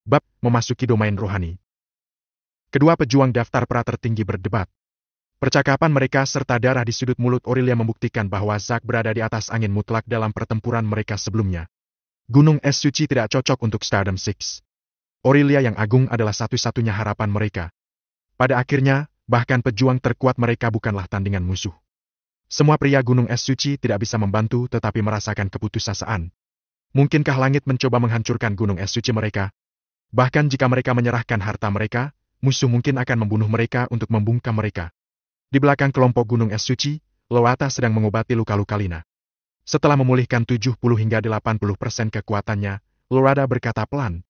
Bab memasuki domain rohani. Kedua pejuang daftar pra tertinggi berdebat. Percakapan mereka serta darah di sudut mulut Aurelia membuktikan bahwa Zack berada di atas angin mutlak dalam pertempuran mereka sebelumnya. Gunung es suci tidak cocok untuk Stardom Six. Aurelia yang agung adalah satu-satunya harapan mereka. Pada akhirnya, bahkan pejuang terkuat mereka bukanlah tandingan musuh. Semua pria Gunung Es Suci tidak bisa membantu tetapi merasakan keputusasaan. Mungkinkah langit mencoba menghancurkan Gunung Es Suci mereka? Bahkan jika mereka menyerahkan harta mereka, musuh mungkin akan membunuh mereka untuk membungkam mereka. Di belakang kelompok Gunung Es Suci, Lowata sedang mengobati luka-luka Lina. Setelah memulihkan 70 hingga 80% kekuatannya, Lowata berkata pelan.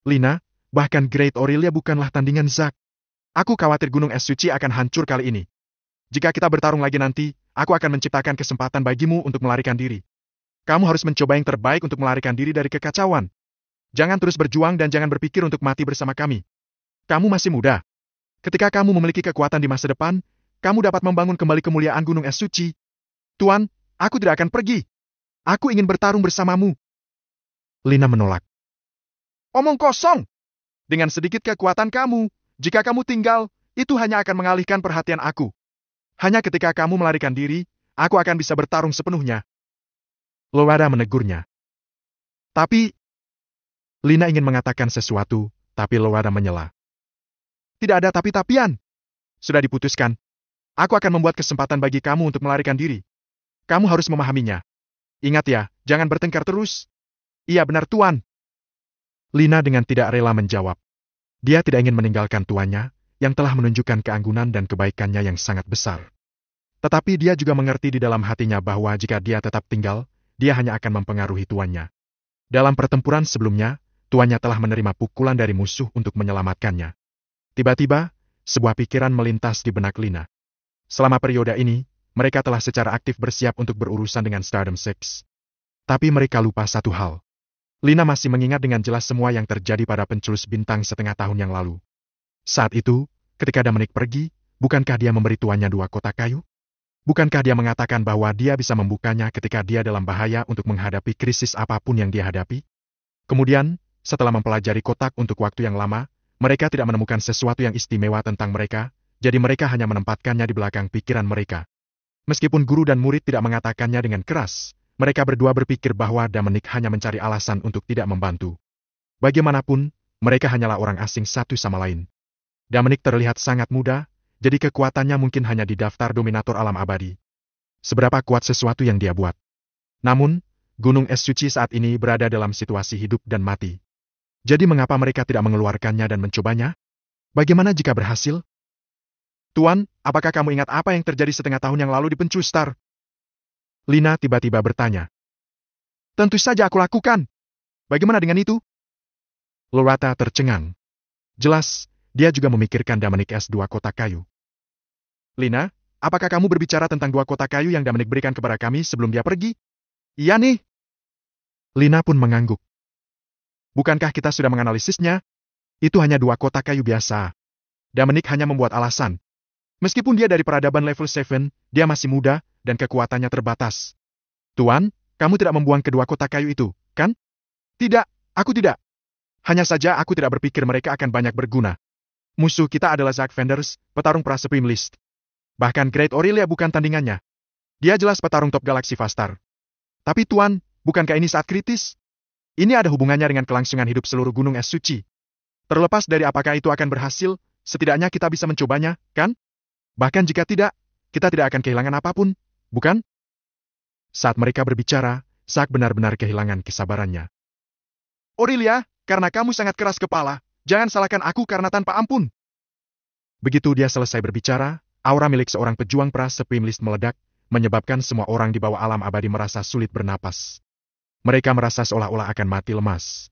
Lina, bahkan Great Aurelia bukanlah tandingan Zack. Aku khawatir Gunung Es Suci akan hancur kali ini. Jika kita bertarung lagi nanti, aku akan menciptakan kesempatan bagimu untuk melarikan diri. Kamu harus mencoba yang terbaik untuk melarikan diri dari kekacauan. Jangan terus berjuang dan jangan berpikir untuk mati bersama kami. Kamu masih muda. Ketika kamu memiliki kekuatan di masa depan, kamu dapat membangun kembali kemuliaan Gunung Es Suci. Tuan, aku tidak akan pergi. Aku ingin bertarung bersamamu. Lina menolak. Omong kosong. Dengan sedikit kekuatan kamu, jika kamu tinggal, itu hanya akan mengalihkan perhatian aku. Hanya ketika kamu melarikan diri, aku akan bisa bertarung sepenuhnya. Lowada menegurnya. Tapi, Lina ingin mengatakan sesuatu, tapi Lowada menyela. Tidak ada tapi-tapian. Sudah diputuskan. Aku akan membuat kesempatan bagi kamu untuk melarikan diri. Kamu harus memahaminya. Ingat ya, jangan bertengkar terus. Iya benar Tuan. Lina dengan tidak rela menjawab. Dia tidak ingin meninggalkan tuannya, yang telah menunjukkan keanggunan dan kebaikannya yang sangat besar. Tetapi dia juga mengerti di dalam hatinya bahwa jika dia tetap tinggal, dia hanya akan mempengaruhi tuannya. Dalam pertempuran sebelumnya, tuannya telah menerima pukulan dari musuh untuk menyelamatkannya. Tiba-tiba, sebuah pikiran melintas di benak Lina. Selama periode ini, mereka telah secara aktif bersiap untuk berurusan dengan Stardom Six. Tapi mereka lupa satu hal. Lina masih mengingat dengan jelas semua yang terjadi pada penculus bintang setengah tahun yang lalu. Saat itu, ketika Dominic pergi, bukankah dia memberi tuannya 2 kotak kayu? Bukankah dia mengatakan bahwa dia bisa membukanya ketika dia dalam bahaya untuk menghadapi krisis apapun yang dia hadapi? Kemudian, setelah mempelajari kotak untuk waktu yang lama, mereka tidak menemukan sesuatu yang istimewa tentang mereka, jadi mereka hanya menempatkannya di belakang pikiran mereka. Meskipun guru dan murid tidak mengatakannya dengan keras, mereka berdua berpikir bahwa Dominic hanya mencari alasan untuk tidak membantu. Bagaimanapun, mereka hanyalah orang asing satu sama lain. Dominic terlihat sangat muda, jadi kekuatannya mungkin hanya di daftar dominator alam abadi. Seberapa kuat sesuatu yang dia buat. Namun, Gunung Es Suci saat ini berada dalam situasi hidup dan mati. Jadi mengapa mereka tidak mengeluarkannya dan mencobanya? Bagaimana jika berhasil? Tuan, apakah kamu ingat apa yang terjadi setengah tahun yang lalu di Pencu Star? Lina tiba-tiba bertanya. Tentu saja aku lakukan. Bagaimana dengan itu? Lowata tercengang. Jelas, dia juga memikirkan Dominic S2 kotak kayu. Lina, apakah kamu berbicara tentang 2 kotak kayu yang Dominic berikan kepada kami sebelum dia pergi? Iya nih. Lina pun mengangguk. Bukankah kita sudah menganalisisnya? Itu hanya 2 kotak kayu biasa. Dominic hanya membuat alasan. Meskipun dia dari peradaban level 7, dia masih muda, dan kekuatannya terbatas. Tuan, kamu tidak membuang kedua kotak kayu itu, kan? Tidak, aku tidak. Hanya saja aku tidak berpikir mereka akan banyak berguna. Musuh kita adalah Zack Vendors, petarung pra-Supreme List. Bahkan Great Aurelia bukan tandingannya. Dia jelas petarung top galaksi Fastar. Tapi Tuan, bukankah ini saat kritis? Ini ada hubungannya dengan kelangsungan hidup seluruh Gunung Es Suci. Terlepas dari apakah itu akan berhasil, setidaknya kita bisa mencobanya, kan? Bahkan jika tidak, kita tidak akan kehilangan apapun, bukan? Saat mereka berbicara, Zack benar-benar kehilangan kesabarannya. Aurelia, karena kamu sangat keras kepala, jangan salahkan aku karena tanpa ampun. Begitu dia selesai berbicara, aura milik seorang pejuang pra-Supreme List meledak, menyebabkan semua orang di bawah alam abadi merasa sulit bernapas. Mereka merasa seolah-olah akan mati lemas.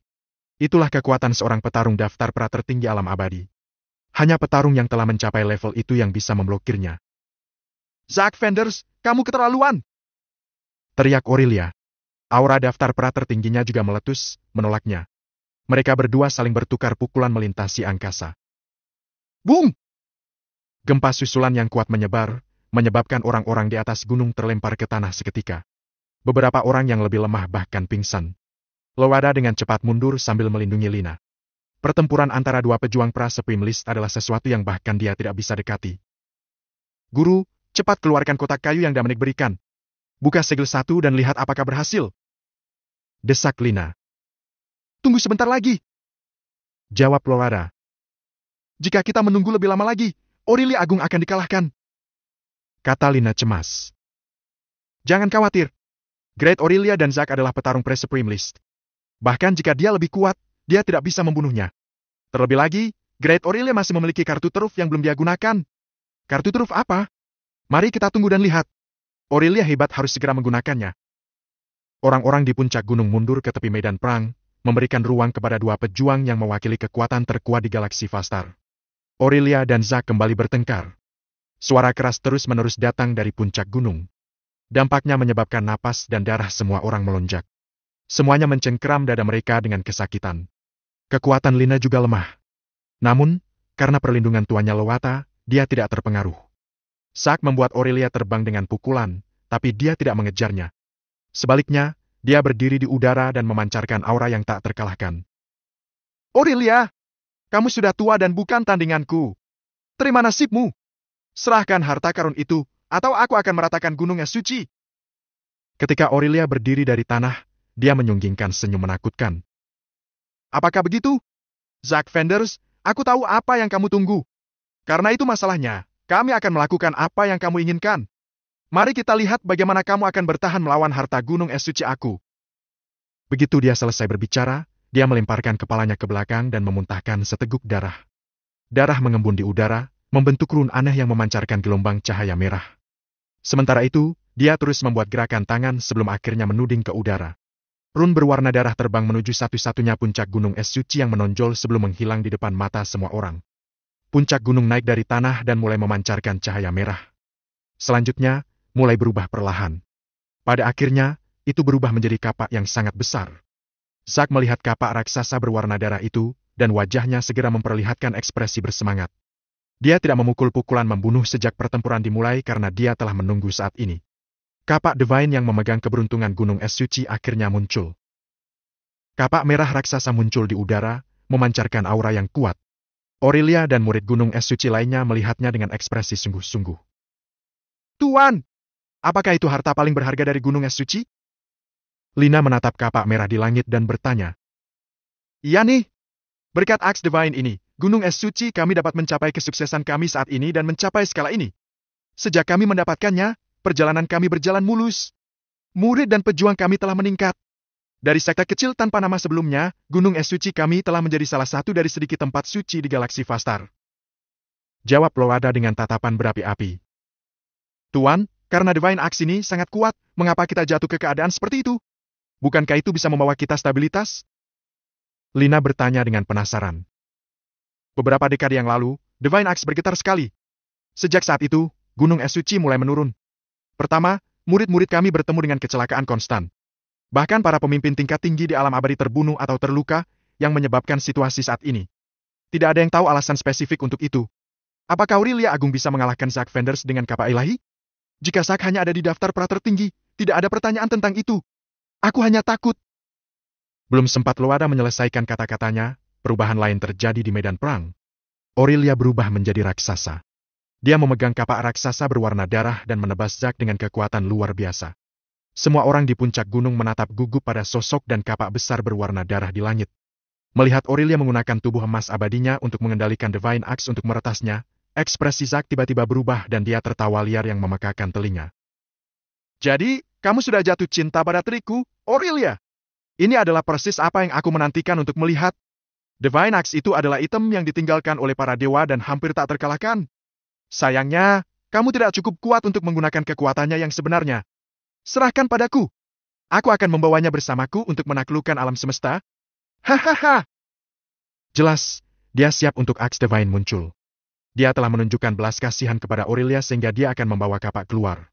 Itulah kekuatan seorang petarung daftar pra tertinggi alam abadi. Hanya petarung yang telah mencapai level itu yang bisa memblokirnya. Zack Vendors, kamu keterlaluan! Teriak Aurelia. Aura daftar pra tertingginya juga meletus, menolaknya. Mereka berdua saling bertukar pukulan melintasi angkasa. Bung! Gempa susulan yang kuat menyebar, menyebabkan orang-orang di atas gunung terlempar ke tanah seketika. Beberapa orang yang lebih lemah bahkan pingsan. Lowada dengan cepat mundur sambil melindungi Lina. Pertempuran antara dua pejuang pra-Supreme List adalah sesuatu yang bahkan dia tidak bisa dekati. Guru, cepat keluarkan kotak kayu yang Dominic berikan. Buka segel 1 dan lihat apakah berhasil. Desak Lina. Tunggu sebentar lagi. Jawab Florada. Jika kita menunggu lebih lama lagi, Aurelia Agung akan dikalahkan. Kata Lina cemas. Jangan khawatir. Great Aurelia dan Zack adalah petarung pre-Supreme List. Bahkan jika dia lebih kuat, dia tidak bisa membunuhnya. Terlebih lagi, Great Aurelia masih memiliki kartu truf yang belum dia gunakan. Kartu truf apa? Mari kita tunggu dan lihat. Aurelia hebat, harus segera menggunakannya. Orang-orang di puncak gunung mundur ke tepi medan perang, memberikan ruang kepada dua pejuang yang mewakili kekuatan terkuat di galaksi Vastar. Aurelia dan Zack kembali bertengkar. Suara keras terus-menerus datang dari puncak gunung. Dampaknya menyebabkan napas dan darah semua orang melonjak. Semuanya mencengkeram dada mereka dengan kesakitan. Kekuatan Lina juga lemah. Namun, karena perlindungan tuannya Lowata, dia tidak terpengaruh. Zack membuat Aurelia terbang dengan pukulan, tapi dia tidak mengejarnya. Sebaliknya, dia berdiri di udara dan memancarkan aura yang tak terkalahkan. Aurelia, kamu sudah tua dan bukan tandinganku. Terima nasibmu. Serahkan harta karun itu, atau aku akan meratakan gunung es suci. Ketika Aurelia berdiri dari tanah, dia menyunggingkan senyum menakutkan. Apakah begitu? Zack Fenders, aku tahu apa yang kamu tunggu. Karena itu masalahnya, kami akan melakukan apa yang kamu inginkan. Mari kita lihat bagaimana kamu akan bertahan melawan harta gunung es suci aku. Begitu dia selesai berbicara, dia melemparkan kepalanya ke belakang dan memuntahkan seteguk darah. Darah mengembun di udara, membentuk rune aneh yang memancarkan gelombang cahaya merah. Sementara itu, dia terus membuat gerakan tangan sebelum akhirnya menuding ke udara. Rune berwarna darah terbang menuju satu-satunya puncak gunung es suci yang menonjol sebelum menghilang di depan mata semua orang. Puncak gunung naik dari tanah dan mulai memancarkan cahaya merah. Selanjutnya, mulai berubah perlahan. Pada akhirnya, itu berubah menjadi kapak yang sangat besar. Zack melihat kapak raksasa berwarna darah itu, dan wajahnya segera memperlihatkan ekspresi bersemangat. Dia tidak memukul pukulan membunuh sejak pertempuran dimulai karena dia telah menunggu saat ini. Kapak Divine yang memegang keberuntungan gunung es suci akhirnya muncul. Kapak merah raksasa muncul di udara, memancarkan aura yang kuat. Aurelia dan murid gunung es suci lainnya melihatnya dengan ekspresi sungguh-sungguh. Tuan! Apakah itu harta paling berharga dari gunung es suci? Lina menatap kapak merah di langit dan bertanya. Iya nih. Berkat Axe Divine ini, gunung es suci kami dapat mencapai kesuksesan kami saat ini dan mencapai skala ini. Sejak kami mendapatkannya, perjalanan kami berjalan mulus. Murid dan pejuang kami telah meningkat. Dari sekte kecil tanpa nama sebelumnya, gunung es suci kami telah menjadi salah satu dari sedikit tempat suci di galaksi Vastar. Jawab Lowada dengan tatapan berapi-api. Tuan, karena Divine Axe ini sangat kuat, mengapa kita jatuh ke keadaan seperti itu? Bukankah itu bisa membawa kita stabilitas? Lina bertanya dengan penasaran. Beberapa dekade yang lalu, Divine Axe bergetar sekali. Sejak saat itu, gunung es suci mulai menurun. Pertama, murid-murid kami bertemu dengan kecelakaan konstan. Bahkan para pemimpin tingkat tinggi di alam abadi terbunuh atau terluka, yang menyebabkan situasi saat ini. Tidak ada yang tahu alasan spesifik untuk itu. Apakah Aurelia Agung bisa mengalahkan Zack Fenders dengan kapak ilahi? Jika Zack hanya ada di daftar pra tertinggi, tidak ada pertanyaan tentang itu. Aku hanya takut. Belum sempat Lowada menyelesaikan kata-katanya, perubahan lain terjadi di medan perang. Aurelia berubah menjadi raksasa. Dia memegang kapak raksasa berwarna darah dan menebas Zack dengan kekuatan luar biasa. Semua orang di puncak gunung menatap gugup pada sosok dan kapak besar berwarna darah di langit. Melihat Aurelia menggunakan tubuh emas abadinya untuk mengendalikan Divine Axe untuk meretasnya, ekspresi Zack tiba-tiba berubah dan dia tertawa liar yang memekakan telinga. Jadi, kamu sudah jatuh cinta pada trikku, Aurelia? Ini adalah persis apa yang aku menantikan untuk melihat. Divine Axe itu adalah item yang ditinggalkan oleh para dewa dan hampir tak terkalahkan. Sayangnya, kamu tidak cukup kuat untuk menggunakan kekuatannya yang sebenarnya. Serahkan padaku. Aku akan membawanya bersamaku untuk menaklukkan alam semesta. Hahaha. Jelas, dia siap untuk Axe Divine muncul. Dia telah menunjukkan belas kasihan kepada Aurelia sehingga dia akan membawa kapak keluar.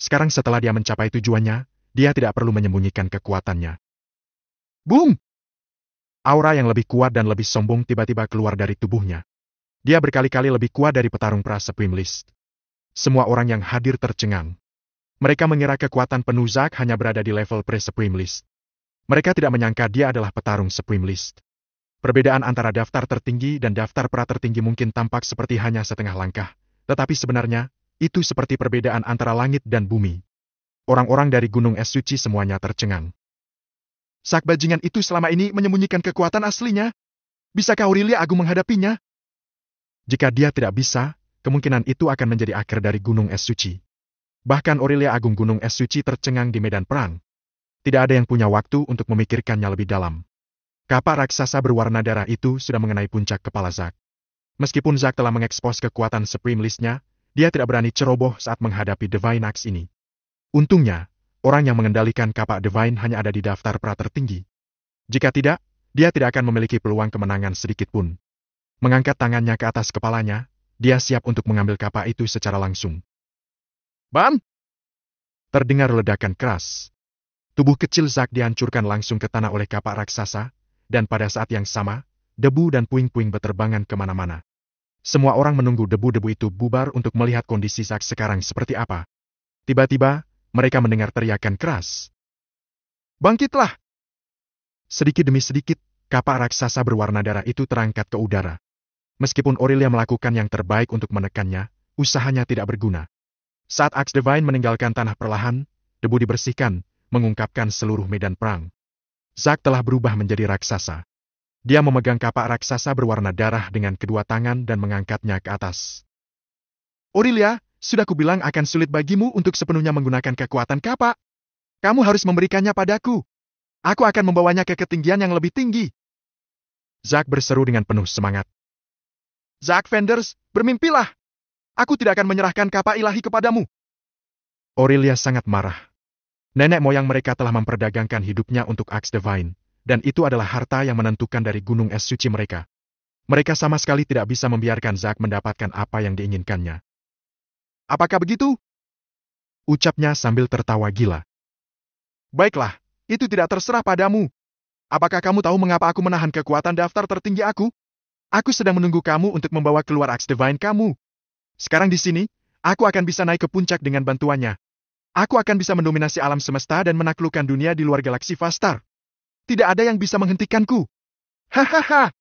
Sekarang setelah dia mencapai tujuannya, dia tidak perlu menyembunyikan kekuatannya. Boom! Aura yang lebih kuat dan lebih sombong tiba-tiba keluar dari tubuhnya. Dia berkali-kali lebih kuat dari petarung pra-Supreme List. Semua orang yang hadir tercengang. Mereka mengira kekuatan penuh Zack hanya berada di level pre-Supreme List. Mereka tidak menyangka dia adalah petarung Supreme List. Perbedaan antara daftar tertinggi dan daftar pra-tertinggi mungkin tampak seperti hanya setengah langkah, tetapi sebenarnya, itu seperti perbedaan antara langit dan bumi. Orang-orang dari Gunung Es Suci semuanya tercengang. Sak bajingan itu selama ini menyembunyikan kekuatan aslinya. Bisakah Aurelia Agung menghadapinya? Jika dia tidak bisa, kemungkinan itu akan menjadi akhir dari Gunung Es Suci. Bahkan Aurelia Agung Gunung Es Suci tercengang di medan perang. Tidak ada yang punya waktu untuk memikirkannya lebih dalam. Kapak raksasa berwarna darah itu sudah mengenai puncak kepala Zack. Meskipun Zack telah mengekspos kekuatan Supreme List-nya, dia tidak berani ceroboh saat menghadapi Divine Axe ini. Untungnya, orang yang mengendalikan kapak Divine hanya ada di daftar pra tertinggi. Jika tidak, dia tidak akan memiliki peluang kemenangan sedikit pun. Mengangkat tangannya ke atas kepalanya, dia siap untuk mengambil kapak itu secara langsung. Bam! Terdengar ledakan keras. Tubuh kecil Zack dihancurkan langsung ke tanah oleh kapak raksasa, dan pada saat yang sama, debu dan puing-puing berterbangan kemana-mana. Semua orang menunggu debu-debu itu bubar untuk melihat kondisi Zack sekarang seperti apa. Tiba-tiba, mereka mendengar teriakan keras. Bangkitlah! Sedikit demi sedikit, kapak raksasa berwarna darah itu terangkat ke udara. Meskipun Aurelia melakukan yang terbaik untuk menekannya, usahanya tidak berguna. Saat Axe Divine meninggalkan tanah perlahan, debu dibersihkan, mengungkapkan seluruh medan perang. Zack telah berubah menjadi raksasa. Dia memegang kapak raksasa berwarna darah dengan kedua tangan dan mengangkatnya ke atas. Aurelia, sudah kubilang akan sulit bagimu untuk sepenuhnya menggunakan kekuatan kapak. Kamu harus memberikannya padaku. Aku akan membawanya ke ketinggian yang lebih tinggi. Zack berseru dengan penuh semangat. Zack Fenders, bermimpilah. Aku tidak akan menyerahkan kapak ilahi kepadamu. Aurelia sangat marah. Nenek moyang mereka telah memperdagangkan hidupnya untuk Axe Divine, dan itu adalah harta yang menentukan dari Gunung Es Suci mereka. Mereka sama sekali tidak bisa membiarkan Zack mendapatkan apa yang diinginkannya. Apakah begitu? Ucapnya sambil tertawa gila. Baiklah, itu tidak terserah padamu. Apakah kamu tahu mengapa aku menahan kekuatan daftar tertinggi aku? Aku sedang menunggu kamu untuk membawa keluar Axe Divine kamu. Sekarang di sini, aku akan bisa naik ke puncak dengan bantuannya. Aku akan bisa mendominasi alam semesta dan menaklukkan dunia di luar galaksi Vastar. Tidak ada yang bisa menghentikanku. Hahaha.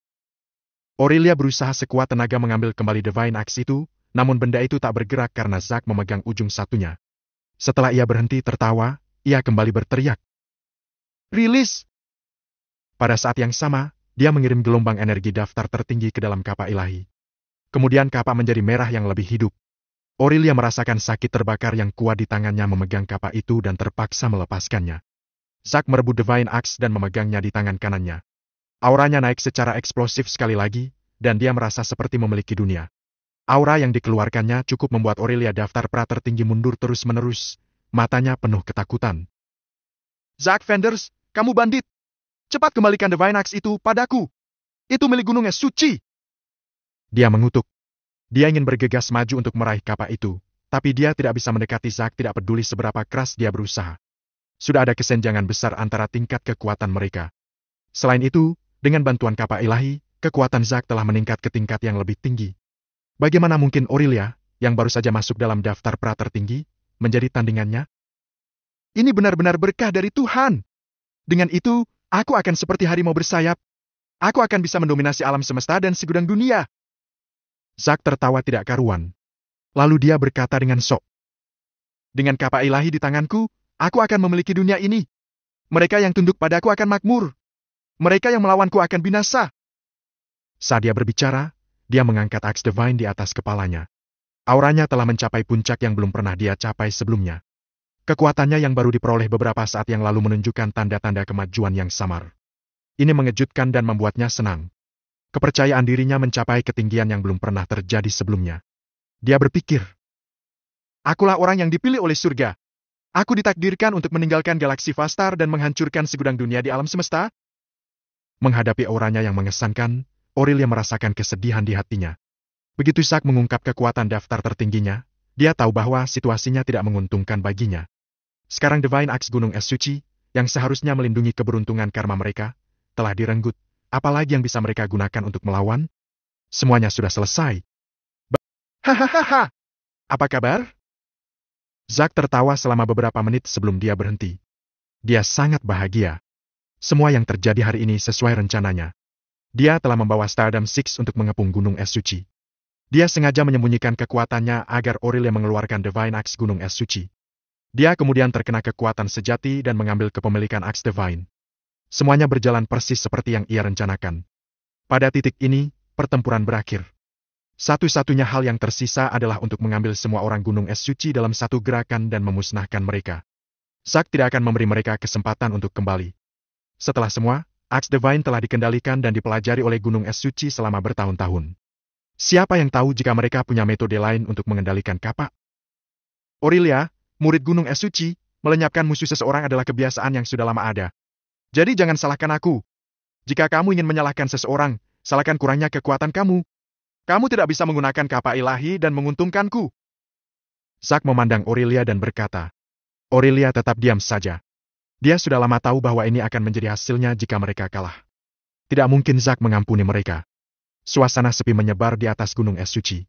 Aurelia berusaha sekuat tenaga mengambil kembali Divine Axe itu, namun benda itu tak bergerak karena Zack memegang ujung satunya. Setelah ia berhenti tertawa, ia kembali berteriak. Rilis! Pada saat yang sama, dia mengirim gelombang energi daftar tertinggi ke dalam kapak ilahi. Kemudian kapak menjadi merah yang lebih hidup. Aurelia merasakan sakit terbakar yang kuat di tangannya memegang kapak itu dan terpaksa melepaskannya. Zack merebut Divine Axe dan memegangnya di tangan kanannya. Auranya naik secara eksplosif sekali lagi, dan dia merasa seperti memiliki dunia. Aura yang dikeluarkannya cukup membuat Aurelia daftar pra tertinggi mundur terus-menerus, matanya penuh ketakutan. Zack Fenders, kamu bandit! Cepat kembalikan Divine Axe itu padaku! Itu milik Gunung Es Suci! Dia mengutuk. Dia ingin bergegas maju untuk meraih kapak itu, tapi dia tidak bisa mendekati Zack tidak peduli seberapa keras dia berusaha. Sudah ada kesenjangan besar antara tingkat kekuatan mereka. Selain itu, dengan bantuan kapak ilahi, kekuatan Zack telah meningkat ke tingkat yang lebih tinggi. Bagaimana mungkin Aurelia, yang baru saja masuk dalam daftar pra tertinggi, menjadi tandingannya? Ini benar-benar berkah dari Tuhan. Dengan itu, aku akan seperti harimau bersayap. Aku akan bisa mendominasi alam semesta dan segudang dunia. Zack tertawa tidak karuan. Lalu dia berkata dengan sok. Dengan kapak ilahi di tanganku, aku akan memiliki dunia ini. Mereka yang tunduk padaku akan makmur. Mereka yang melawanku akan binasa. Saat dia berbicara, dia mengangkat Axe Divine di atas kepalanya. Auranya telah mencapai puncak yang belum pernah dia capai sebelumnya. Kekuatannya yang baru diperoleh beberapa saat yang lalu menunjukkan tanda-tanda kemajuan yang samar. Ini mengejutkan dan membuatnya senang. Kepercayaan dirinya mencapai ketinggian yang belum pernah terjadi sebelumnya. Dia berpikir, akulah orang yang dipilih oleh surga. Aku ditakdirkan untuk meninggalkan galaksi Vastar dan menghancurkan segudang dunia di alam semesta. Menghadapi auranya yang mengesankan, Aurelia merasakan kesedihan di hatinya. Begitu Zack mengungkap kekuatan daftar tertingginya, dia tahu bahwa situasinya tidak menguntungkan baginya. Sekarang Divine Axe Gunung Es Suci, yang seharusnya melindungi keberuntungan karma mereka, telah direnggut. Apalagi yang bisa mereka gunakan untuk melawan? Semuanya sudah selesai. Hahaha. Apa kabar? Zack tertawa selama beberapa menit sebelum dia berhenti. Dia sangat bahagia. Semua yang terjadi hari ini sesuai rencananya. Dia telah membawa Stardom Six untuk mengepung gunung es suci. Dia sengaja menyembunyikan kekuatannya agar Aurelia mengeluarkan Divine Axe gunung es suci. Dia kemudian terkena kekuatan sejati dan mengambil kepemilikan Axe Divine. Semuanya berjalan persis seperti yang ia rencanakan. Pada titik ini, pertempuran berakhir. Satu-satunya hal yang tersisa adalah untuk mengambil semua orang gunung es suci dalam satu gerakan dan memusnahkan mereka. Zack tidak akan memberi mereka kesempatan untuk kembali. Setelah semua, Axe Divine telah dikendalikan dan dipelajari oleh gunung es suci selama bertahun-tahun. Siapa yang tahu jika mereka punya metode lain untuk mengendalikan kapak? Aurelia, murid gunung es suci, melenyapkan musuh seseorang adalah kebiasaan yang sudah lama ada. Jadi jangan salahkan aku. Jika kamu ingin menyalahkan seseorang, salahkan kurangnya kekuatan kamu. Kamu tidak bisa menggunakan kapak ilahi dan menguntungkanku. Zack memandang Aurelia dan berkata. Aurelia tetap diam saja. Dia sudah lama tahu bahwa ini akan menjadi hasilnya jika mereka kalah. Tidak mungkin Zack mengampuni mereka. Suasana sepi menyebar di atas gunung es suci.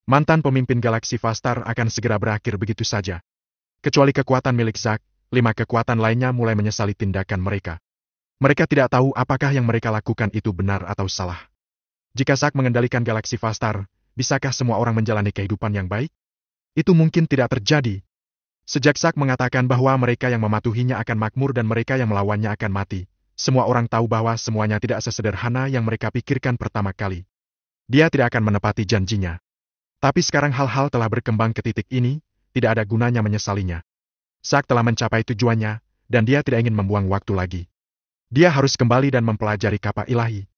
Mantan pemimpin galaksi Vastar akan segera berakhir begitu saja. Kecuali kekuatan milik Zack, 5 kekuatan lainnya mulai menyesali tindakan mereka. Mereka tidak tahu apakah yang mereka lakukan itu benar atau salah. Jika Zack mengendalikan galaksi Vastar, bisakah semua orang menjalani kehidupan yang baik? Itu mungkin tidak terjadi. Sejak Zack mengatakan bahwa mereka yang mematuhinya akan makmur dan mereka yang melawannya akan mati, semua orang tahu bahwa semuanya tidak sesederhana yang mereka pikirkan pertama kali. Dia tidak akan menepati janjinya. Tapi sekarang hal-hal telah berkembang ke titik ini, tidak ada gunanya menyesalinya. Zack telah mencapai tujuannya, dan dia tidak ingin membuang waktu lagi. Dia harus kembali dan mempelajari kapak ilahi.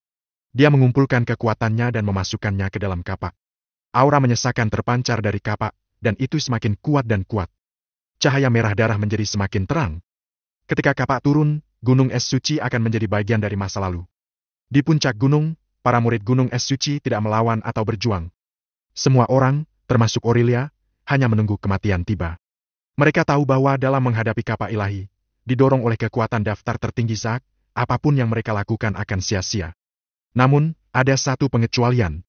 Dia mengumpulkan kekuatannya dan memasukkannya ke dalam kapak. Aura menyesakan terpancar dari kapak, dan itu semakin kuat dan kuat. Cahaya merah darah menjadi semakin terang. Ketika kapak turun, gunung es suci akan menjadi bagian dari masa lalu. Di puncak gunung, para murid gunung es suci tidak melawan atau berjuang. Semua orang, termasuk Aurelia, hanya menunggu kematian tiba. Mereka tahu bahwa dalam menghadapi kapak ilahi, didorong oleh kekuatan daftar tertinggi Zack, apapun yang mereka lakukan akan sia-sia. Namun, ada satu pengecualian.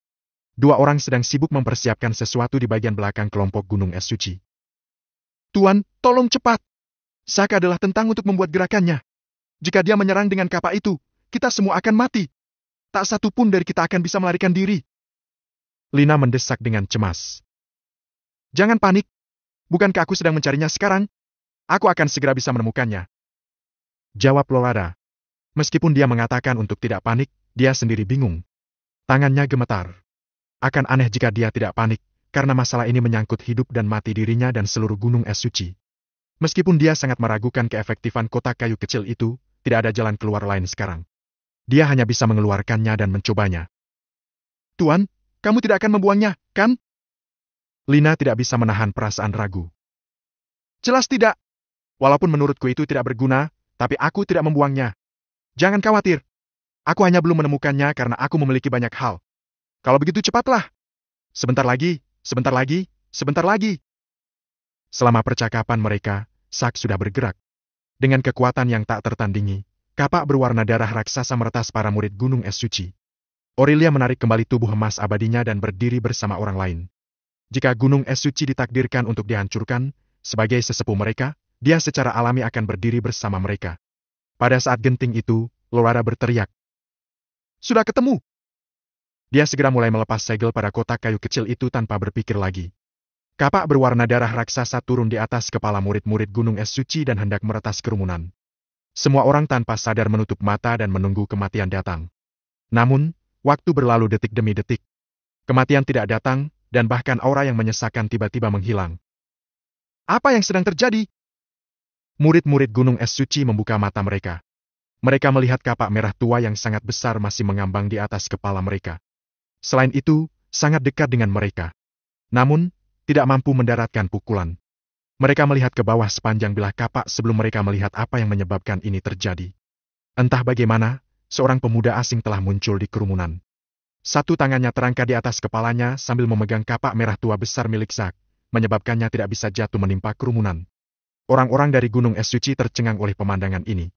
2 orang sedang sibuk mempersiapkan sesuatu di bagian belakang kelompok gunung es suci. Tuan, tolong cepat. Zack adalah tentang untuk membuat gerakannya. Jika dia menyerang dengan kapak itu, kita semua akan mati. Tak satu pun dari kita akan bisa melarikan diri. Lina mendesak dengan cemas. Jangan panik. Bukankah aku sedang mencarinya sekarang? Aku akan segera bisa menemukannya. Jawab Lorada. Meskipun dia mengatakan untuk tidak panik, dia sendiri bingung. Tangannya gemetar. Akan aneh jika dia tidak panik, karena masalah ini menyangkut hidup dan mati dirinya dan seluruh gunung es suci. Meskipun dia sangat meragukan keefektifan kotak kayu kecil itu, tidak ada jalan keluar lain sekarang. Dia hanya bisa mengeluarkannya dan mencobanya. Tuan, kamu tidak akan membuangnya, kan? Lina tidak bisa menahan perasaan ragu. Jelas tidak. Walaupun menurutku itu tidak berguna, tapi aku tidak membuangnya. Jangan khawatir. Aku hanya belum menemukannya karena aku memiliki banyak hal. Kalau begitu cepatlah. Sebentar lagi. Sebentar lagi, sebentar lagi. Selama percakapan mereka, Zack sudah bergerak. Dengan kekuatan yang tak tertandingi, kapak berwarna darah raksasa meretas para murid gunung es suci. Aurelia menarik kembali tubuh emas abadinya dan berdiri bersama orang lain. Jika gunung es suci ditakdirkan untuk dihancurkan, sebagai sesepuh mereka, dia secara alami akan berdiri bersama mereka. Pada saat genting itu, Lorada berteriak. Sudah ketemu! Dia segera mulai melepas segel pada kotak kayu kecil itu tanpa berpikir lagi. Kapak berwarna darah raksasa turun di atas kepala murid-murid gunung es suci dan hendak meretas kerumunan. Semua orang tanpa sadar menutup mata dan menunggu kematian datang. Namun, waktu berlalu detik demi detik. Kematian tidak datang, dan bahkan aura yang menyesakan tiba-tiba menghilang. Apa yang sedang terjadi? Murid-murid gunung es suci membuka mata mereka. Mereka melihat kapak merah tua yang sangat besar masih mengambang di atas kepala mereka. Selain itu, sangat dekat dengan mereka. Namun, tidak mampu mendaratkan pukulan. Mereka melihat ke bawah sepanjang bilah kapak sebelum mereka melihat apa yang menyebabkan ini terjadi. Entah bagaimana, seorang pemuda asing telah muncul di kerumunan. Satu tangannya terangkat di atas kepalanya sambil memegang kapak merah tua besar milik Zack, menyebabkannya tidak bisa jatuh menimpa kerumunan. Orang-orang dari gunung es suci tercengang oleh pemandangan ini.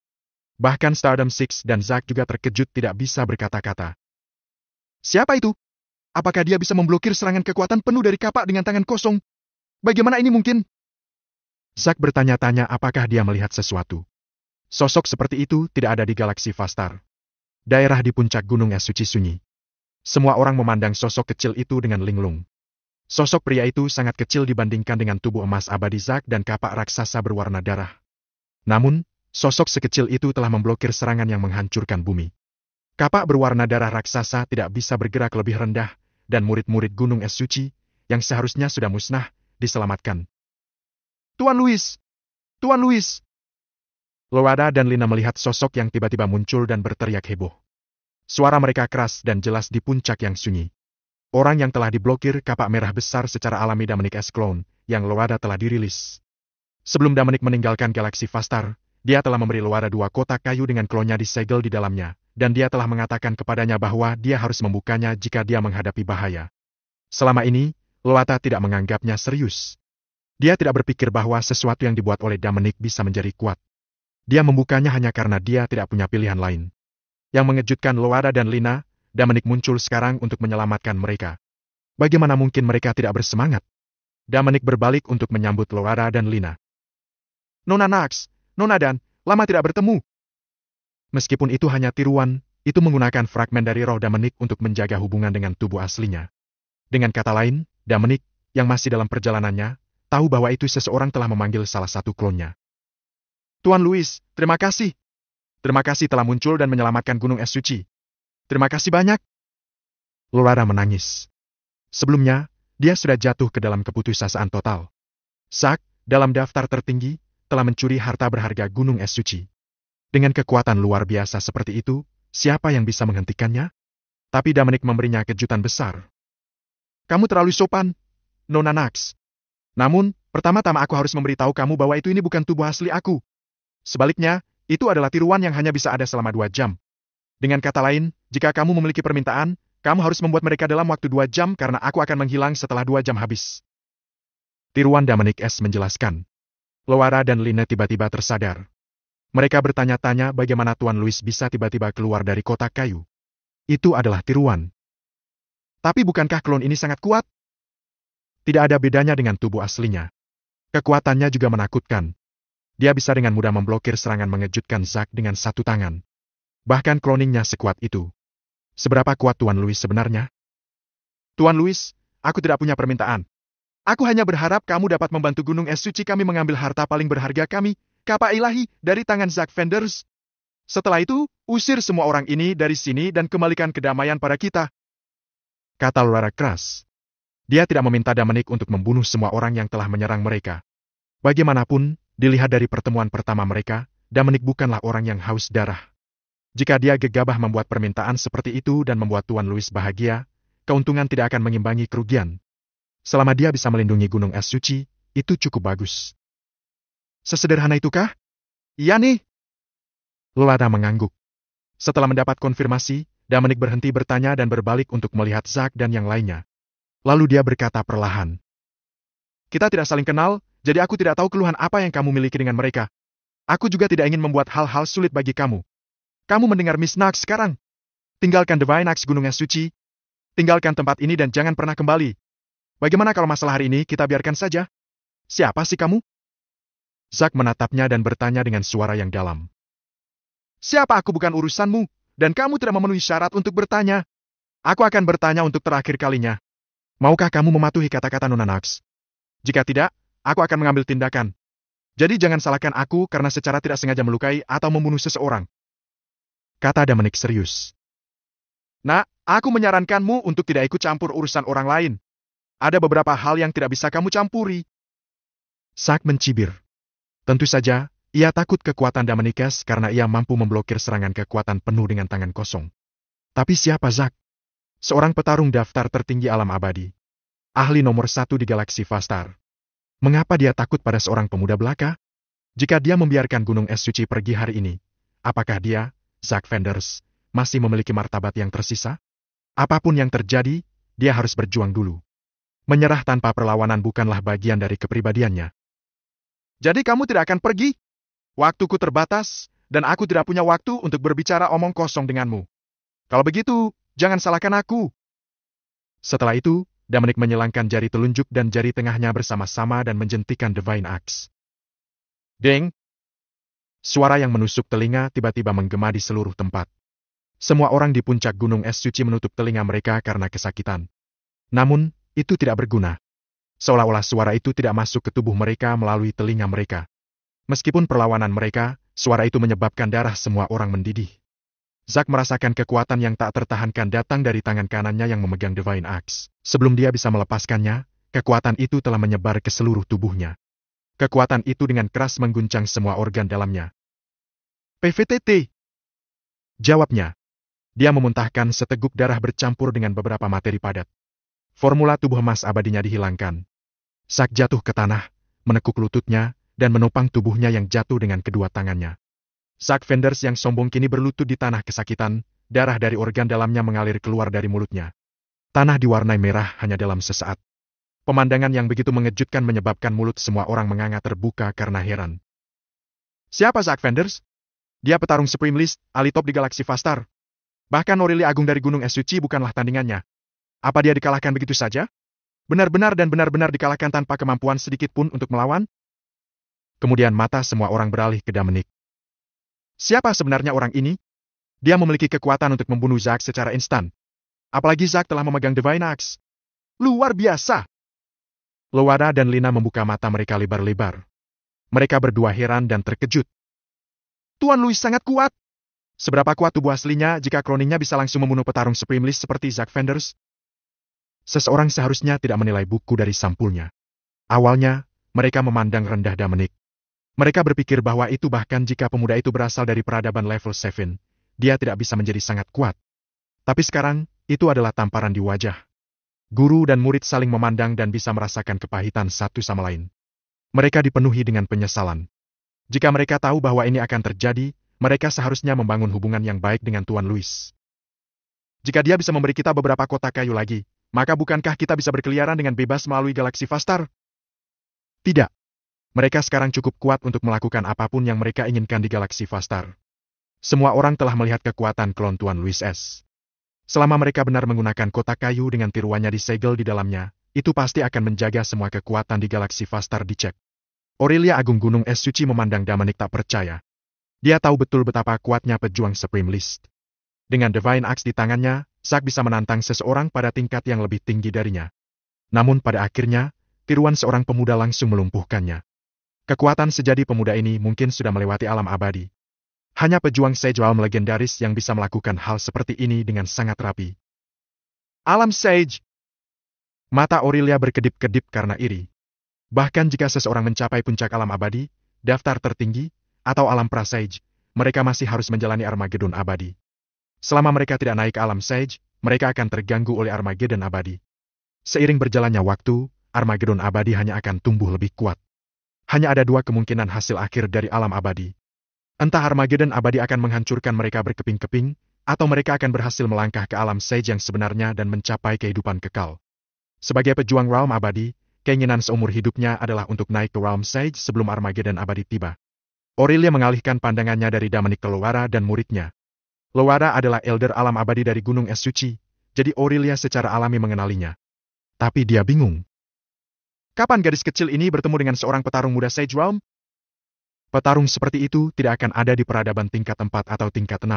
Bahkan Stardom Six dan Zack juga terkejut tidak bisa berkata-kata. Siapa itu? Apakah dia bisa memblokir serangan kekuatan penuh dari kapak dengan tangan kosong? Bagaimana ini mungkin? Zack bertanya-tanya apakah dia melihat sesuatu. Sosok seperti itu tidak ada di galaksi Vastar. Daerah di puncak gunung es suci sunyi. Semua orang memandang sosok kecil itu dengan linglung. Sosok pria itu sangat kecil dibandingkan dengan tubuh emas abadi Zack dan kapak raksasa berwarna darah. Namun, sosok sekecil itu telah memblokir serangan yang menghancurkan bumi. Kapak berwarna darah raksasa tidak bisa bergerak lebih rendah, dan murid-murid gunung es suci, yang seharusnya sudah musnah, diselamatkan. Tuan Louis! Tuan Louis! Lowada dan Lina melihat sosok yang tiba-tiba muncul dan berteriak heboh. Suara mereka keras dan jelas di puncak yang sunyi. Orang yang telah diblokir kapak merah besar secara alami Dominic S. Clone, yang Lowada telah dirilis. Sebelum Dominic meninggalkan galaksi Fastar, dia telah memberi Lowada 2 kotak kayu dengan klonnya disegel di dalamnya, dan dia telah mengatakan kepadanya bahwa dia harus membukanya jika dia menghadapi bahaya. Selama ini, Lowada tidak menganggapnya serius. Dia tidak berpikir bahwa sesuatu yang dibuat oleh Dominic bisa menjadi kuat. Dia membukanya hanya karena dia tidak punya pilihan lain. Yang mengejutkan Lowada dan Lina, Dominic muncul sekarang untuk menyelamatkan mereka. Bagaimana mungkin mereka tidak bersemangat? Dominic berbalik untuk menyambut Lowada dan Lina. Nona Nax, Nona Dan, lama tidak bertemu. Meskipun itu hanya tiruan, itu menggunakan fragmen dari roh Dominic untuk menjaga hubungan dengan tubuh aslinya. Dengan kata lain, Dominic, yang masih dalam perjalanannya, tahu bahwa itu seseorang telah memanggil salah satu klonnya. Tuan Louis, terima kasih. Terima kasih telah muncul dan menyelamatkan gunung es suci. Terima kasih banyak. Lowada menangis. Sebelumnya, dia sudah jatuh ke dalam keputusasaan total. Zack, dalam daftar tertinggi, telah mencuri harta berharga gunung es suci. Dengan kekuatan luar biasa seperti itu, siapa yang bisa menghentikannya? Tapi Dominic memberinya kejutan besar. Kamu terlalu sopan, Nona Nax. Namun, pertama-tama aku harus memberitahu kamu bahwa itu ini bukan tubuh asli aku. Sebaliknya, itu adalah tiruan yang hanya bisa ada selama 2 jam. Dengan kata lain, jika kamu memiliki permintaan, kamu harus membuat mereka dalam waktu 2 jam karena aku akan menghilang setelah 2 jam habis. Tiruan Dominic S. menjelaskan. Lowada dan Lina tiba-tiba tersadar. Mereka bertanya-tanya bagaimana Tuan Louis bisa tiba-tiba keluar dari kotak kayu. Itu adalah tiruan. Tapi bukankah klon ini sangat kuat? Tidak ada bedanya dengan tubuh aslinya. Kekuatannya juga menakutkan. Dia bisa dengan mudah memblokir serangan mengejutkan Zack dengan 1 tangan. Bahkan cloningnya sekuat itu. Seberapa kuat Tuan Louis sebenarnya? Tuan Louis, aku tidak punya permintaan. Aku hanya berharap kamu dapat membantu gunung es suci kami mengambil harta paling berharga kami, kapak ilahi, dari tangan Zack Vendors. Setelah itu, usir semua orang ini dari sini dan kembalikan kedamaian pada kita. Kata Lowada keras. Dia tidak meminta Dominic untuk membunuh semua orang yang telah menyerang mereka. Bagaimanapun, dilihat dari pertemuan pertama mereka, Dominic bukanlah orang yang haus darah. Jika dia gegabah membuat permintaan seperti itu dan membuat Tuan Louis bahagia, keuntungan tidak akan mengimbangi kerugian. Selama dia bisa melindungi gunung es suci, itu cukup bagus. Sesederhana itukah? Iya nih. Lowada mengangguk. Setelah mendapat konfirmasi, Dominic berhenti bertanya dan berbalik untuk melihat Zack dan yang lainnya. Lalu dia berkata perlahan. Kita tidak saling kenal, jadi aku tidak tahu keluhan apa yang kamu miliki dengan mereka. Aku juga tidak ingin membuat hal-hal sulit bagi kamu. Kamu mendengar Miss Nax sekarang? Tinggalkan Divine Axe Gunung Es Suci. Tinggalkan tempat ini dan jangan pernah kembali. Bagaimana kalau masalah hari ini kita biarkan saja? Siapa sih kamu? Zack menatapnya dan bertanya dengan suara yang dalam. Siapa aku bukan urusanmu, dan kamu tidak memenuhi syarat untuk bertanya. Aku akan bertanya untuk terakhir kalinya. Maukah kamu mematuhi kata-kata Nona Nax? Jika tidak, aku akan mengambil tindakan. Jadi jangan salahkan aku karena secara tidak sengaja melukai atau membunuh seseorang. Kata Dominic serius. Nah, aku menyarankanmu untuk tidak ikut campur urusan orang lain. Ada beberapa hal yang tidak bisa kamu campuri. Zack mencibir. Tentu saja, ia takut kekuatan Dominic karena ia mampu memblokir serangan kekuatan penuh dengan tangan kosong. Tapi siapa Zack? Seorang petarung daftar tertinggi alam abadi. Ahli nomor 1 di galaksi Fastar. Mengapa dia takut pada seorang pemuda belaka? Jika dia membiarkan gunung es suci pergi hari ini, apakah dia, Zack Vendors, masih memiliki martabat yang tersisa? Apapun yang terjadi, dia harus berjuang dulu. Menyerah tanpa perlawanan bukanlah bagian dari kepribadiannya. Jadi kamu tidak akan pergi? Waktuku terbatas, dan aku tidak punya waktu untuk berbicara omong kosong denganmu. Kalau begitu, jangan salahkan aku. Setelah itu, Dominic menyilangkan jari telunjuk dan jari tengahnya bersama-sama dan menjentikan Divine Axe. Deng! Suara yang menusuk telinga tiba-tiba menggema di seluruh tempat. Semua orang di puncak gunung es suci menutup telinga mereka karena kesakitan. Namun, itu tidak berguna. Seolah-olah suara itu tidak masuk ke tubuh mereka melalui telinga mereka. Meskipun perlawanan mereka, suara itu menyebabkan darah semua orang mendidih. Zack merasakan kekuatan yang tak tertahankan datang dari tangan kanannya yang memegang Divine Axe. Sebelum dia bisa melepaskannya, kekuatan itu telah menyebar ke seluruh tubuhnya. Kekuatan itu dengan keras mengguncang semua organ dalamnya. PVTT! Jawabnya. Dia memuntahkan seteguk darah bercampur dengan beberapa materi padat. Formula tubuh emas abadinya dihilangkan. Zack jatuh ke tanah, menekuk lututnya, dan menopang tubuhnya yang jatuh dengan kedua tangannya. Zack Vendors yang sombong kini berlutut di tanah kesakitan, darah dari organ dalamnya mengalir keluar dari mulutnya. Tanah diwarnai merah hanya dalam sesaat. Pemandangan yang begitu mengejutkan menyebabkan mulut semua orang menganga terbuka karena heran. Siapa Zack Vendors? Dia petarung Supreme List, ahli top di Galaksi Fastar. Bahkan Aurelia Agung dari Gunung Es Suci bukanlah tandingannya. Apa dia dikalahkan begitu saja? Benar-benar dikalahkan tanpa kemampuan sedikit pun untuk melawan? Kemudian mata semua orang beralih ke Dominic. Siapa sebenarnya orang ini? Dia memiliki kekuatan untuk membunuh Zack secara instan. Apalagi Zack telah memegang Divine Axe. Luar biasa! Lowada dan Lina membuka mata mereka lebar-lebar. Mereka berdua heran dan terkejut. Tuan Louis sangat kuat. Seberapa kuat tubuh aslinya jika kloningnya bisa langsung membunuh petarung Supreme List seperti Zack Vendors? Seseorang seharusnya tidak menilai buku dari sampulnya. Awalnya, mereka memandang rendah Dominic. Mereka berpikir bahwa itu bahkan jika pemuda itu berasal dari peradaban level 7, dia tidak bisa menjadi sangat kuat. Tapi sekarang, itu adalah tamparan di wajah. Guru dan murid saling memandang dan bisa merasakan kepahitan satu sama lain. Mereka dipenuhi dengan penyesalan. Jika mereka tahu bahwa ini akan terjadi, mereka seharusnya membangun hubungan yang baik dengan Tuan Louis. Jika dia bisa memberi kita beberapa kotak kayu lagi, maka bukankah kita bisa berkeliaran dengan bebas melalui Galaksi Fastar? Tidak. Mereka sekarang cukup kuat untuk melakukan apapun yang mereka inginkan di Galaksi Fastar. Semua orang telah melihat kekuatan klon Tuan Louis S. Selama mereka benar menggunakan kotak kayu dengan tiruannya disegel di dalamnya, itu pasti akan menjaga semua kekuatan di Galaksi Fastar dicek. Aurelia Agung Gunung Es Suci memandang Dominic tak percaya. Dia tahu betul betapa kuatnya pejuang Supreme List. Dengan Divine Axe di tangannya, Zack bisa menantang seseorang pada tingkat yang lebih tinggi darinya. Namun pada akhirnya, tiruan seorang pemuda langsung melumpuhkannya. Kekuatan sejati pemuda ini mungkin sudah melewati alam abadi. Hanya pejuang Sage Realm legendaris yang bisa melakukan hal seperti ini dengan sangat rapi. Alam Sage! Mata Aurelia berkedip-kedip karena iri. Bahkan jika seseorang mencapai puncak alam abadi, daftar tertinggi, atau alam pra-Sage, mereka masih harus menjalani Armageddon abadi. Selama mereka tidak naik ke alam Sage, mereka akan terganggu oleh Armageddon abadi. Seiring berjalannya waktu, Armageddon abadi hanya akan tumbuh lebih kuat. Hanya ada dua kemungkinan hasil akhir dari alam abadi. Entah Armageddon abadi akan menghancurkan mereka berkeping-keping, atau mereka akan berhasil melangkah ke alam Sage yang sebenarnya dan mencapai kehidupan kekal. Sebagai pejuang realm abadi, keinginan seumur hidupnya adalah untuk naik ke realm Sage sebelum Armageddon abadi tiba. Aurelia mengalihkan pandangannya dari Dominic ke Lowara dan muridnya. Lowara adalah elder alam abadi dari Gunung Es Suci, jadi Aurelia secara alami mengenalinya. Tapi dia bingung. Kapan gadis kecil ini bertemu dengan seorang petarung muda Sage Realm? Petarung seperti itu tidak akan ada di peradaban tingkat 4 atau tingkat 6.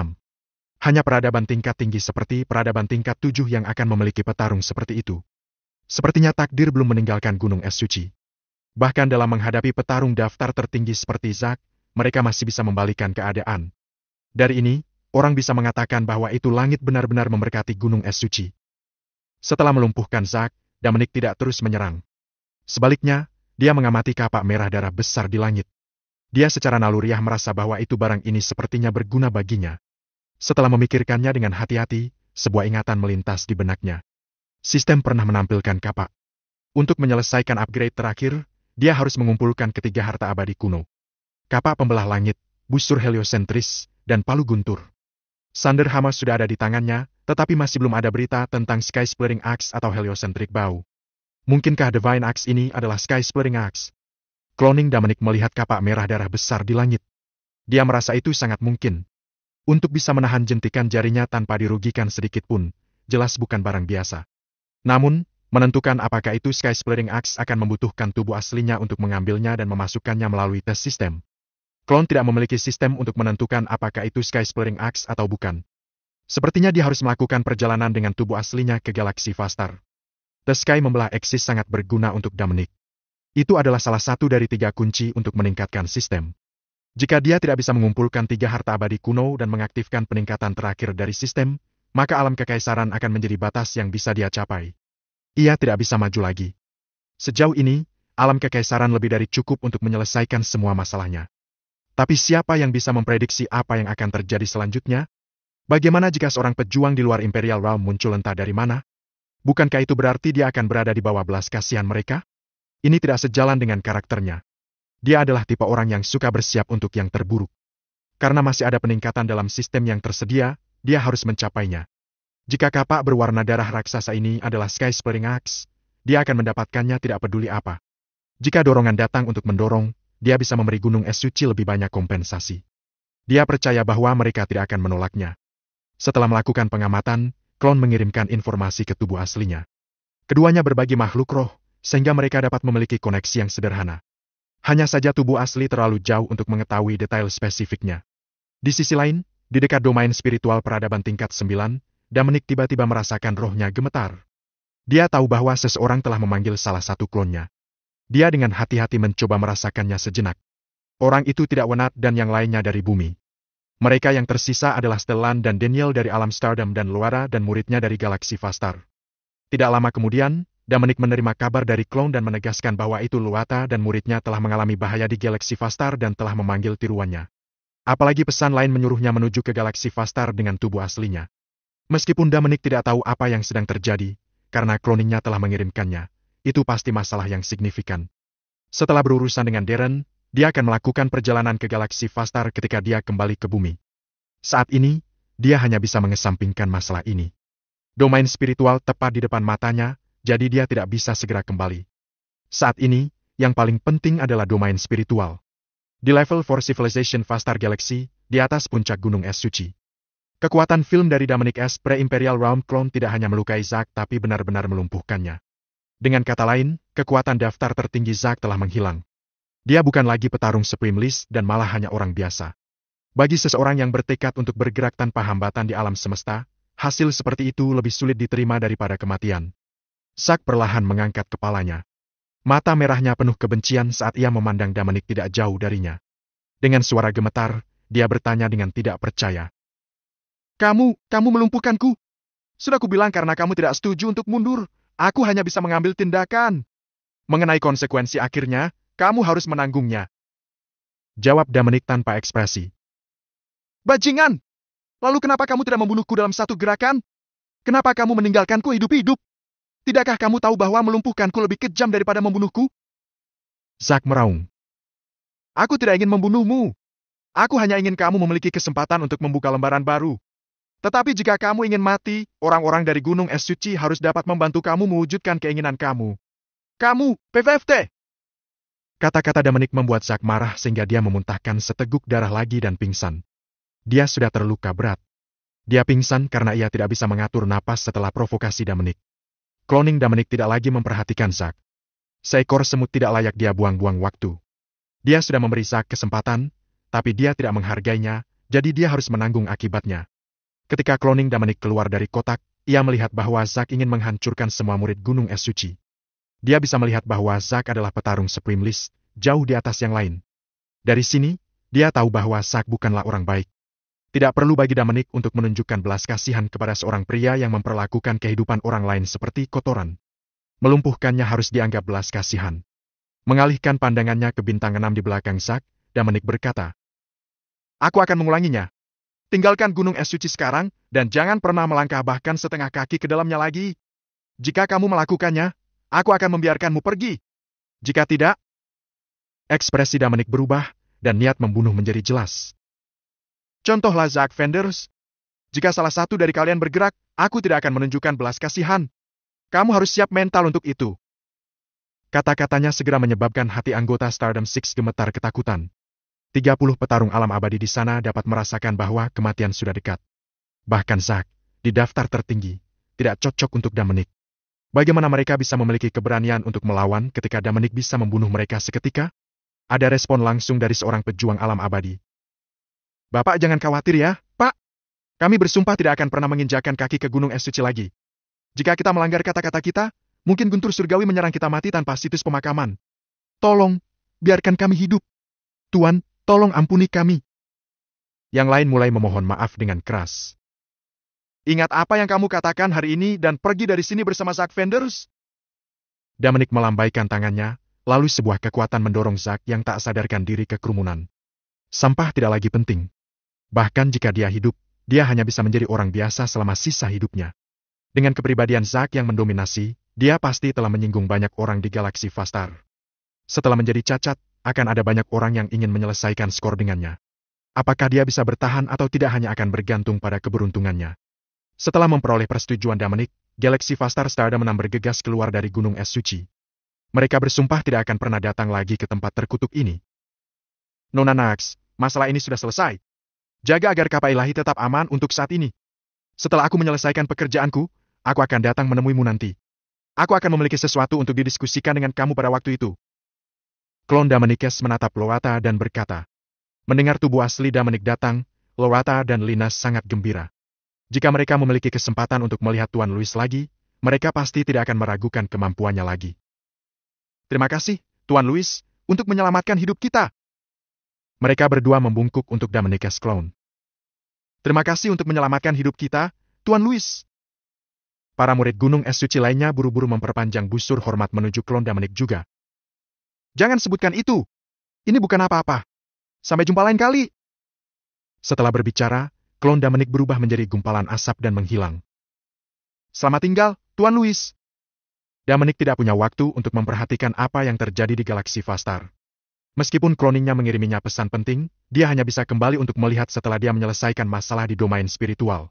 Hanya peradaban tingkat tinggi seperti peradaban tingkat 7 yang akan memiliki petarung seperti itu. Sepertinya takdir belum meninggalkan Gunung Es Suci. Bahkan dalam menghadapi petarung daftar tertinggi seperti Zack, mereka masih bisa membalikan keadaan. Dari ini, orang bisa mengatakan bahwa itu langit benar-benar memberkati Gunung Es Suci. Setelah melumpuhkan Zack, Dominic tidak terus menyerang. Sebaliknya, dia mengamati kapak merah darah besar di langit. Dia secara naluriah merasa bahwa itu barang ini sepertinya berguna baginya. Setelah memikirkannya dengan hati-hati, sebuah ingatan melintas di benaknya. Sistem pernah menampilkan kapak. Untuk menyelesaikan upgrade terakhir, dia harus mengumpulkan ketiga harta abadi kuno. Kapak pembelah langit, busur heliosentris, dan palu guntur. Thunder Hammer sudah ada di tangannya, tetapi masih belum ada berita tentang Sky Splitting Axe atau Heliocentric Bow. Mungkinkah Divine Axe ini adalah Sky Splitting Axe? Cloning Dominic melihat kapak merah darah besar di langit. Dia merasa itu sangat mungkin. Untuk bisa menahan jentikan jarinya tanpa dirugikan sedikit pun, jelas bukan barang biasa. Namun, menentukan apakah itu Sky Splitting Axe akan membutuhkan tubuh aslinya untuk mengambilnya dan memasukkannya melalui tes sistem. Klon tidak memiliki sistem untuk menentukan apakah itu Sky Splitting Axe atau bukan. Sepertinya dia harus melakukan perjalanan dengan tubuh aslinya ke galaksi Vastar. The Sky membelah Axis sangat berguna untuk Dominic. Itu adalah salah satu dari 3 kunci untuk meningkatkan sistem. Jika dia tidak bisa mengumpulkan 3 harta abadi kuno dan mengaktifkan peningkatan terakhir dari sistem, maka alam kekaisaran akan menjadi batas yang bisa dia capai. Ia tidak bisa maju lagi. Sejauh ini, alam kekaisaran lebih dari cukup untuk menyelesaikan semua masalahnya. Tapi siapa yang bisa memprediksi apa yang akan terjadi selanjutnya? Bagaimana jika seorang pejuang di luar Imperial Realm muncul entah dari mana? Bukankah itu berarti dia akan berada di bawah belas kasihan mereka? Ini tidak sejalan dengan karakternya. Dia adalah tipe orang yang suka bersiap untuk yang terburuk. Karena masih ada peningkatan dalam sistem yang tersedia, dia harus mencapainya. Jika kapak berwarna darah raksasa ini adalah Sky Splitting Axe, dia akan mendapatkannya tidak peduli apa. Jika dorongan datang untuk mendorong, dia bisa memberi gunung es suci lebih banyak kompensasi. Dia percaya bahwa mereka tidak akan menolaknya. Setelah melakukan pengamatan, klon mengirimkan informasi ke tubuh aslinya. Keduanya berbagi makhluk roh, sehingga mereka dapat memiliki koneksi yang sederhana. Hanya saja tubuh asli terlalu jauh untuk mengetahui detail spesifiknya. Di sisi lain, di dekat domain spiritual peradaban tingkat 9, Dominic tiba-tiba merasakan rohnya gemetar. Dia tahu bahwa seseorang telah memanggil salah satu klonnya. Dia dengan hati-hati mencoba merasakannya sejenak. Orang itu tidak wenat dan yang lainnya dari bumi. Mereka yang tersisa adalah Stellan dan Daniel dari alam Stardom dan Luara dan muridnya dari galaksi Vastar. Tidak lama kemudian, Dominic menerima kabar dari klon dan menegaskan bahwa itu Luata dan muridnya telah mengalami bahaya di galaksi Vastar dan telah memanggil tiruannya. Apalagi pesan lain menyuruhnya menuju ke galaksi Vastar dengan tubuh aslinya. Meskipun Dominic tidak tahu apa yang sedang terjadi, karena cloningnya telah mengirimkannya, itu pasti masalah yang signifikan. Setelah berurusan dengan Darren, dia akan melakukan perjalanan ke galaksi Vastar ketika dia kembali ke bumi. Saat ini, dia hanya bisa mengesampingkan masalah ini. Domain spiritual tepat di depan matanya, jadi dia tidak bisa segera kembali. Saat ini, yang paling penting adalah domain spiritual. Di level 4 Civilization Vastar Galaxy, di atas puncak gunung es suci. Kekuatan film dari Dominic S. Pre-Imperial Realm Clone tidak hanya melukai Zack tapi benar-benar melumpuhkannya. Dengan kata lain, kekuatan daftar tertinggi Zack telah menghilang. Dia bukan lagi petarung Supreme List dan malah hanya orang biasa. Bagi seseorang yang bertekad untuk bergerak tanpa hambatan di alam semesta, hasil seperti itu lebih sulit diterima daripada kematian. Zack perlahan mengangkat kepalanya. Mata merahnya penuh kebencian saat ia memandang Dominic tidak jauh darinya. Dengan suara gemetar, dia bertanya dengan tidak percaya. Kamu melumpuhkanku. Sudah kubilang karena kamu tidak setuju untuk mundur, aku hanya bisa mengambil tindakan. Mengenai konsekuensi akhirnya, kamu harus menanggungnya. Jawab Dominic tanpa ekspresi. Bajingan! Lalu kenapa kamu tidak membunuhku dalam satu gerakan? Kenapa kamu meninggalkanku hidup-hidup? Tidakkah kamu tahu bahwa melumpuhkanku lebih kejam daripada membunuhku? Zack meraung. Aku tidak ingin membunuhmu. Aku hanya ingin kamu memiliki kesempatan untuk membuka lembaran baru. Tetapi jika kamu ingin mati, orang-orang dari Gunung Es Suci harus dapat membantu kamu mewujudkan keinginan kamu. Kamu, PVFT! Kata-kata Dominic membuat Zack marah sehingga dia memuntahkan seteguk darah lagi dan pingsan. Dia sudah terluka berat. Dia pingsan karena ia tidak bisa mengatur napas setelah provokasi Dominic. Cloning Dominic tidak lagi memperhatikan Zack. Seekor semut tidak layak dia buang-buang waktu. Dia sudah memberi Zack kesempatan, tapi dia tidak menghargainya, jadi dia harus menanggung akibatnya. Ketika cloning Dominic keluar dari kotak, ia melihat bahwa Zack ingin menghancurkan semua murid Gunung Es Suci. Dia bisa melihat bahwa Zack adalah petarung Supreme List, jauh di atas yang lain. Dari sini, dia tahu bahwa Zack bukanlah orang baik. Tidak perlu bagi Dominic untuk menunjukkan belas kasihan kepada seorang pria yang memperlakukan kehidupan orang lain seperti kotoran. Melumpuhkannya harus dianggap belas kasihan. Mengalihkan pandangannya ke bintang 6 di belakang Zack, Dominic berkata, Aku akan mengulanginya. Tinggalkan Gunung Es Suci sekarang, dan jangan pernah melangkah bahkan setengah kaki ke dalamnya lagi. Jika kamu melakukannya, aku akan membiarkanmu pergi. Jika tidak, ekspresi Dominic berubah, dan niat membunuh menjadi jelas. Contohlah Zack Vendors. Jika salah satu dari kalian bergerak, aku tidak akan menunjukkan belas kasihan. Kamu harus siap mental untuk itu. Kata-katanya segera menyebabkan hati anggota Stardom Six gemetar ketakutan. 30 petarung alam abadi di sana dapat merasakan bahwa kematian sudah dekat. Bahkan Zack, di daftar tertinggi, tidak cocok untuk Dominic. Bagaimana mereka bisa memiliki keberanian untuk melawan ketika Dominic bisa membunuh mereka seketika? Ada respon langsung dari seorang pejuang alam abadi. Bapak jangan khawatir ya, Pak. Kami bersumpah tidak akan pernah menginjakkan kaki ke gunung es suci lagi. Jika kita melanggar kata-kata kita, mungkin guntur surgawi menyerang kita mati tanpa situs pemakaman. Tolong, biarkan kami hidup. Tuan, tolong ampuni kami. Yang lain mulai memohon maaf dengan keras. Ingat apa yang kamu katakan hari ini dan pergi dari sini bersama Zack Vendors? Dominic melambaikan tangannya, lalu sebuah kekuatan mendorong Zack yang tak sadarkan diri ke kerumunan. Sampah tidak lagi penting. Bahkan jika dia hidup, dia hanya bisa menjadi orang biasa selama sisa hidupnya. Dengan kepribadian Zack yang mendominasi, dia pasti telah menyinggung banyak orang di galaksi Vastar. Setelah menjadi cacat, akan ada banyak orang yang ingin menyelesaikan skor dengannya. Apakah dia bisa bertahan atau tidak hanya akan bergantung pada keberuntungannya. Setelah memperoleh persetujuan Dominic, galaksi Vastar Stardom bergegas keluar dari gunung es suci. Mereka bersumpah tidak akan pernah datang lagi ke tempat terkutuk ini. Nona Nax, masalah ini sudah selesai. Jaga agar kapal ilahi tetap aman untuk saat ini. Setelah aku menyelesaikan pekerjaanku, aku akan datang menemuimu nanti. Aku akan memiliki sesuatu untuk didiskusikan dengan kamu pada waktu itu. Klon Dominicus menatap Lorata dan berkata. Mendengar tubuh asli Dominic datang, Lorata dan Linas sangat gembira. Jika mereka memiliki kesempatan untuk melihat Tuan Louis lagi, mereka pasti tidak akan meragukan kemampuannya lagi. Terima kasih, Tuan Louis, untuk menyelamatkan hidup kita. Mereka berdua membungkuk untuk Dominicus Clown. Terima kasih untuk menyelamatkan hidup kita, Tuan Louis. Para murid gunung es suci lainnya buru-buru memperpanjang busur hormat menuju klon Dominic juga. Jangan sebutkan itu. Ini bukan apa-apa. Sampai jumpa lain kali. Setelah berbicara, klon Dominic berubah menjadi gumpalan asap dan menghilang. Selamat tinggal, Tuan Louis. Dominic tidak punya waktu untuk memperhatikan apa yang terjadi di galaksi Vastar. Meskipun cloningnya mengiriminya pesan penting, dia hanya bisa kembali untuk melihat setelah dia menyelesaikan masalah di domain spiritual.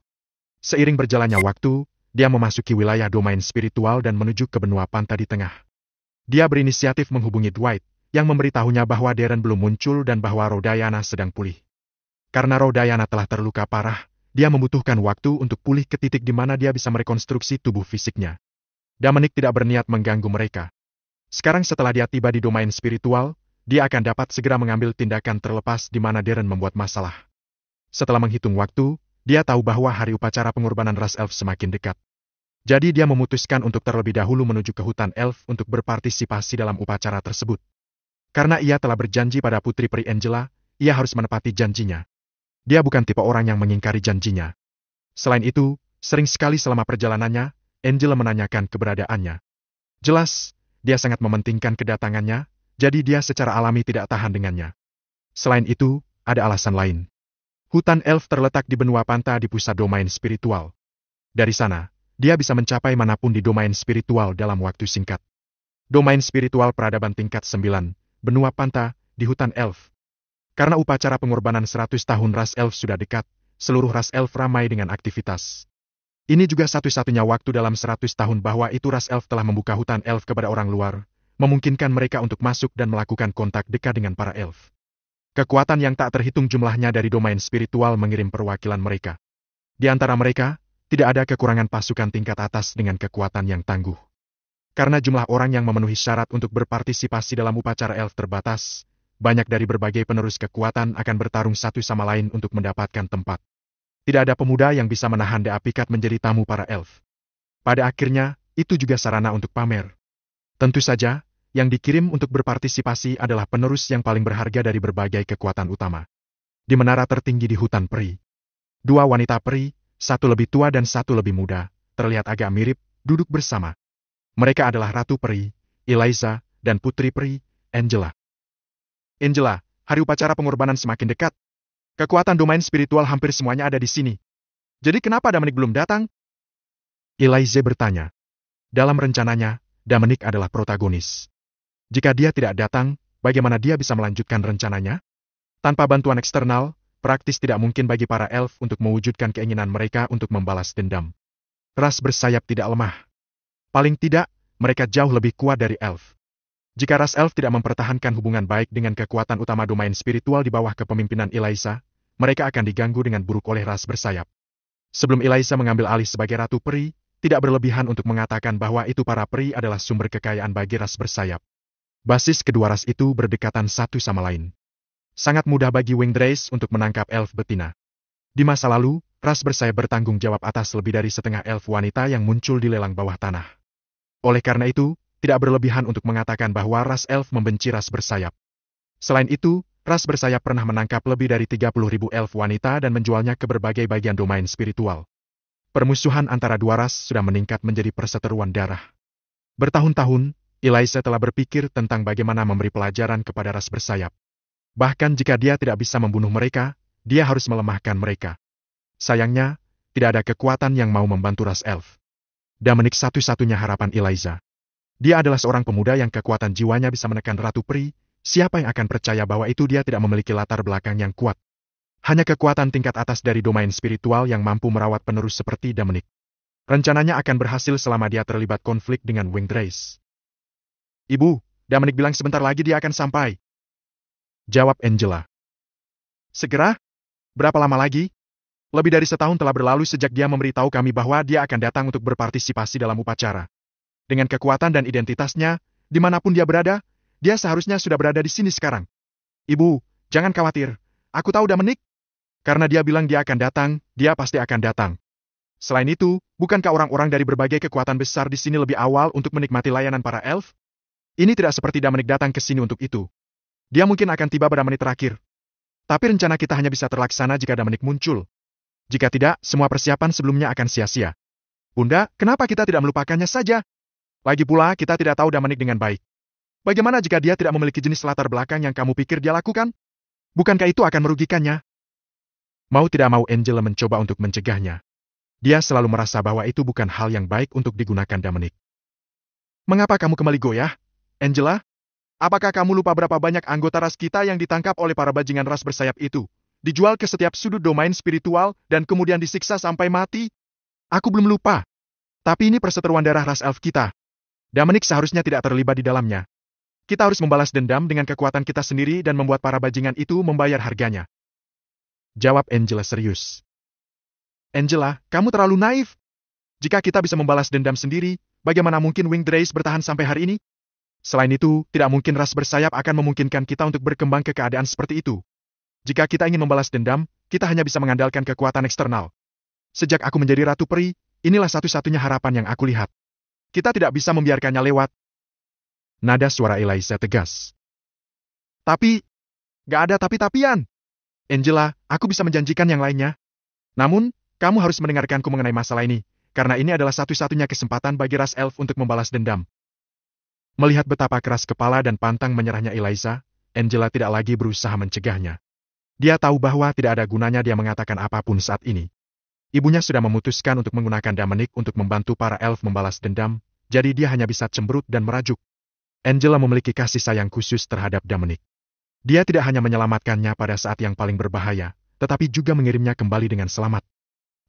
Seiring berjalannya waktu, dia memasuki wilayah domain spiritual dan menuju ke benua pantai di tengah. Dia berinisiatif menghubungi Dwight, yang memberitahunya bahwa Darren belum muncul dan bahwa Rodayana sedang pulih. Karena Rodayana telah terluka parah, dia membutuhkan waktu untuk pulih ke titik di mana dia bisa merekonstruksi tubuh fisiknya. Dominic tidak berniat mengganggu mereka. Sekarang setelah dia tiba di domain spiritual, dia akan dapat segera mengambil tindakan terlepas di mana Darren membuat masalah. Setelah menghitung waktu, dia tahu bahwa hari upacara pengorbanan ras elf semakin dekat. Jadi dia memutuskan untuk terlebih dahulu menuju ke hutan elf untuk berpartisipasi dalam upacara tersebut. Karena ia telah berjanji pada putri peri Angela, ia harus menepati janjinya. Dia bukan tipe orang yang mengingkari janjinya. Selain itu, sering sekali selama perjalanannya, Angela menanyakan keberadaannya. Jelas, dia sangat mementingkan kedatangannya, jadi dia secara alami tidak tahan dengannya. Selain itu, ada alasan lain. Hutan elf terletak di benua Panta di pusat domain spiritual. Dari sana, dia bisa mencapai manapun di domain spiritual dalam waktu singkat. Domain spiritual peradaban tingkat 9, benua Panta, di hutan elf. Karena upacara pengorbanan 100 tahun ras elf sudah dekat, seluruh ras elf ramai dengan aktivitas. Ini juga satu-satunya waktu dalam 100 tahun bahwa itu ras elf telah membuka hutan elf kepada orang luar, memungkinkan mereka untuk masuk dan melakukan kontak dekat dengan para elf. Kekuatan yang tak terhitung jumlahnya dari domain spiritual mengirim perwakilan mereka. Di antara mereka, tidak ada kekurangan pasukan tingkat atas dengan kekuatan yang tangguh. Karena jumlah orang yang memenuhi syarat untuk berpartisipasi dalam upacara elf terbatas, banyak dari berbagai penerus kekuatan akan bertarung satu sama lain untuk mendapatkan tempat. Tidak ada pemuda yang bisa menahan Deapikat menjadi tamu para elf. Pada akhirnya, itu juga sarana untuk pamer. Tentu saja, yang dikirim untuk berpartisipasi adalah penerus yang paling berharga dari berbagai kekuatan utama. Di menara tertinggi di hutan peri, dua wanita peri, satu lebih tua dan satu lebih muda, terlihat agak mirip, duduk bersama. Mereka adalah Ratu Peri, Eliza, dan Putri Peri, Angela. Angela, hari upacara pengorbanan semakin dekat. Kekuatan domain spiritual hampir semuanya ada di sini. Jadi kenapa Dominic belum datang? Eliza bertanya. Dalam rencananya, Dominic adalah protagonis. Jika dia tidak datang, bagaimana dia bisa melanjutkan rencananya? Tanpa bantuan eksternal, praktis tidak mungkin bagi para elf untuk mewujudkan keinginan mereka untuk membalas dendam. Ras bersayap tidak lemah. Paling tidak, mereka jauh lebih kuat dari elf. Jika ras elf tidak mempertahankan hubungan baik dengan kekuatan utama domain spiritual di bawah kepemimpinan Eliza, mereka akan diganggu dengan buruk oleh ras bersayap. Sebelum Eliza mengambil alih sebagai Ratu Peri, tidak berlebihan untuk mengatakan bahwa itu para peri adalah sumber kekayaan bagi ras bersayap. Basis kedua ras itu berdekatan satu sama lain. Sangat mudah bagi Wingdrace untuk menangkap elf betina. Di masa lalu, ras bersayap bertanggung jawab atas lebih dari setengah elf wanita yang muncul di lelang bawah tanah. Oleh karena itu, tidak berlebihan untuk mengatakan bahwa ras elf membenci ras bersayap. Selain itu, ras bersayap pernah menangkap lebih dari 30.000 elf wanita dan menjualnya ke berbagai bagian domain spiritual. Permusuhan antara dua ras sudah meningkat menjadi perseteruan darah. Bertahun-tahun, Eliza telah berpikir tentang bagaimana memberi pelajaran kepada ras bersayap. Bahkan jika dia tidak bisa membunuh mereka, dia harus melemahkan mereka. Sayangnya, tidak ada kekuatan yang mau membantu ras elf. Dominic satu-satunya harapan Eliza. Dia adalah seorang pemuda yang kekuatan jiwanya bisa menekan Ratu Peri. Siapa yang akan percaya bahwa itu dia tidak memiliki latar belakang yang kuat? Hanya kekuatan tingkat atas dari domain spiritual yang mampu merawat penerus seperti Dominic. Rencananya akan berhasil selama dia terlibat konflik dengan Winged Race. Ibu, Dominic bilang sebentar lagi dia akan sampai. Jawab Angela. Segera? Berapa lama lagi? Lebih dari setahun telah berlalu sejak dia memberitahu kami bahwa dia akan datang untuk berpartisipasi dalam upacara. Dengan kekuatan dan identitasnya, dimanapun dia berada, dia seharusnya sudah berada di sini sekarang. Ibu, jangan khawatir. Aku tahu Dominic. Karena dia bilang dia akan datang, dia pasti akan datang. Selain itu, bukankah orang-orang dari berbagai kekuatan besar di sini lebih awal untuk menikmati layanan para elf? Ini tidak seperti Dominic datang ke sini untuk itu. Dia mungkin akan tiba pada menit terakhir. Tapi rencana kita hanya bisa terlaksana jika Dominic muncul. Jika tidak, semua persiapan sebelumnya akan sia-sia. Bunda, kenapa kita tidak melupakannya saja? Lagi pula, kita tidak tahu Dominic dengan baik. Bagaimana jika dia tidak memiliki jenis latar belakang yang kamu pikir dia lakukan? Bukankah itu akan merugikannya? Mau tidak mau Angela mencoba untuk mencegahnya. Dia selalu merasa bahwa itu bukan hal yang baik untuk digunakan Dominic. Mengapa kamu kembali goyah, Angela? Apakah kamu lupa berapa banyak anggota ras kita yang ditangkap oleh para bajingan ras bersayap itu, dijual ke setiap sudut domain spiritual, dan kemudian disiksa sampai mati? Aku belum lupa. Tapi ini perseteruan darah ras elf kita. Dominic seharusnya tidak terlibat di dalamnya. Kita harus membalas dendam dengan kekuatan kita sendiri dan membuat para bajingan itu membayar harganya. Jawab Angela serius. Angela, kamu terlalu naif. Jika kita bisa membalas dendam sendiri, bagaimana mungkin Winged Race bertahan sampai hari ini? Selain itu, tidak mungkin ras bersayap akan memungkinkan kita untuk berkembang ke keadaan seperti itu. Jika kita ingin membalas dendam, kita hanya bisa mengandalkan kekuatan eksternal. Sejak aku menjadi Ratu Peri, inilah satu-satunya harapan yang aku lihat. Kita tidak bisa membiarkannya lewat. Nada suara Eliza tegas. Tapi, gak ada tapi-tapian. Angela, aku bisa menjanjikan yang lainnya. Namun, kamu harus mendengarkanku mengenai masalah ini, karena ini adalah satu-satunya kesempatan bagi ras elf untuk membalas dendam. Melihat betapa keras kepala dan pantang menyerahnya Eliza, Angela tidak lagi berusaha mencegahnya. Dia tahu bahwa tidak ada gunanya dia mengatakan apapun saat ini. Ibunya sudah memutuskan untuk menggunakan Dominic untuk membantu para elf membalas dendam, jadi dia hanya bisa cemberut dan merajuk. Angela memiliki kasih sayang khusus terhadap Dominic. Dia tidak hanya menyelamatkannya pada saat yang paling berbahaya, tetapi juga mengirimnya kembali dengan selamat.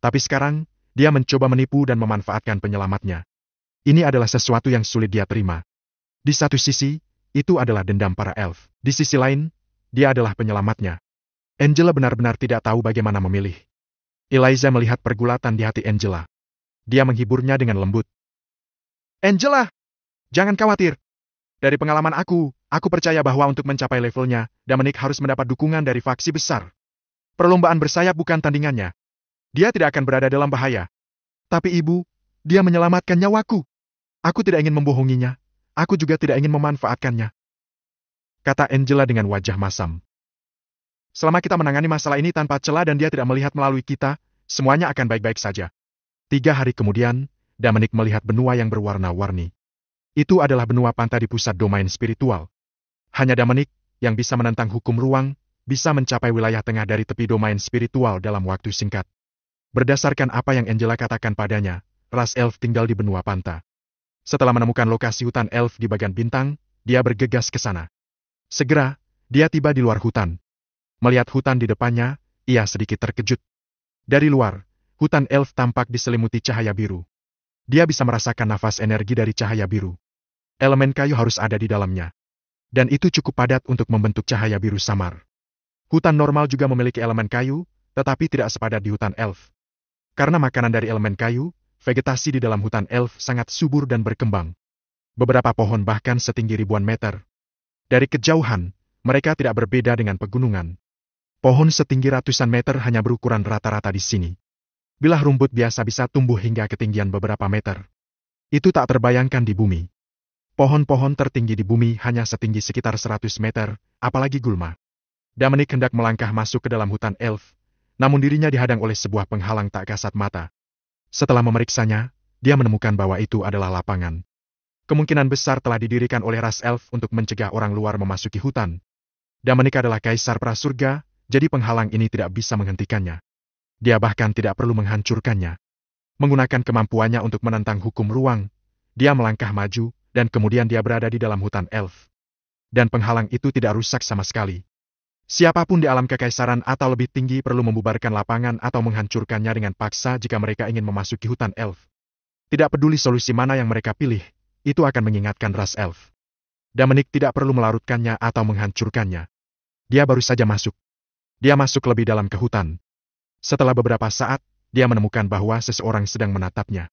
Tapi sekarang, dia mencoba menipu dan memanfaatkan penyelamatnya. Ini adalah sesuatu yang sulit dia terima. Di satu sisi, itu adalah dendam para elf. Di sisi lain, dia adalah penyelamatnya. Angela benar-benar tidak tahu bagaimana memilih. Eliza melihat pergulatan di hati Angela. Dia menghiburnya dengan lembut. Angela, jangan khawatir. Dari pengalaman aku percaya bahwa untuk mencapai levelnya, Dominic harus mendapat dukungan dari faksi besar. Perlombaan bersayap bukan tandingannya. Dia tidak akan berada dalam bahaya. Tapi ibu, dia menyelamatkan nyawaku. Aku tidak ingin membohonginya. Aku juga tidak ingin memanfaatkannya. Kata Angela dengan wajah masam. Selama kita menangani masalah ini tanpa celah dan dia tidak melihat melalui kita, semuanya akan baik-baik saja. 3 hari kemudian, Dominic melihat benua yang berwarna-warni. Itu adalah benua pantai di pusat domain spiritual. Hanya Dominic, yang bisa menentang hukum ruang, bisa mencapai wilayah tengah dari tepi domain spiritual dalam waktu singkat. Berdasarkan apa yang Angela katakan padanya, ras elf tinggal di benua pantai. Setelah menemukan lokasi hutan elf di bagian bintang, dia bergegas ke sana. Segera, dia tiba di luar hutan. Melihat hutan di depannya, ia sedikit terkejut. Dari luar, hutan elf tampak diselimuti cahaya biru. Dia bisa merasakan nafas energi dari cahaya biru. Elemen kayu harus ada di dalamnya. Dan itu cukup padat untuk membentuk cahaya biru samar. Hutan normal juga memiliki elemen kayu, tetapi tidak sepadat di hutan elf. Karena makanan dari elemen kayu, vegetasi di dalam hutan elf sangat subur dan berkembang. Beberapa pohon bahkan setinggi ribuan meter. Dari kejauhan, mereka tidak berbeda dengan pegunungan. Pohon setinggi ratusan meter hanya berukuran rata-rata di sini. Bilah rumput biasa bisa tumbuh hingga ketinggian beberapa meter. Itu tak terbayangkan di bumi. Pohon-pohon tertinggi di bumi hanya setinggi sekitar 100 meter, apalagi gulma. Dominic hendak melangkah masuk ke dalam hutan elf, namun dirinya dihadang oleh sebuah penghalang tak kasat mata. Setelah memeriksanya, dia menemukan bahwa itu adalah lapangan. Kemungkinan besar telah didirikan oleh ras elf untuk mencegah orang luar memasuki hutan. Dominic adalah kaisar prasurga, jadi penghalang ini tidak bisa menghentikannya. Dia bahkan tidak perlu menghancurkannya. Menggunakan kemampuannya untuk menentang hukum ruang, dia melangkah maju, dan kemudian dia berada di dalam hutan elf. Dan penghalang itu tidak rusak sama sekali. Siapapun di alam kekaisaran atau lebih tinggi perlu membubarkan lapangan atau menghancurkannya dengan paksa jika mereka ingin memasuki hutan elf. Tidak peduli solusi mana yang mereka pilih, itu akan mengingatkan ras elf. Dominic tidak perlu melarutkannya atau menghancurkannya. Dia baru saja masuk. Dia masuk lebih dalam ke hutan. Setelah beberapa saat, dia menemukan bahwa seseorang sedang menatapnya.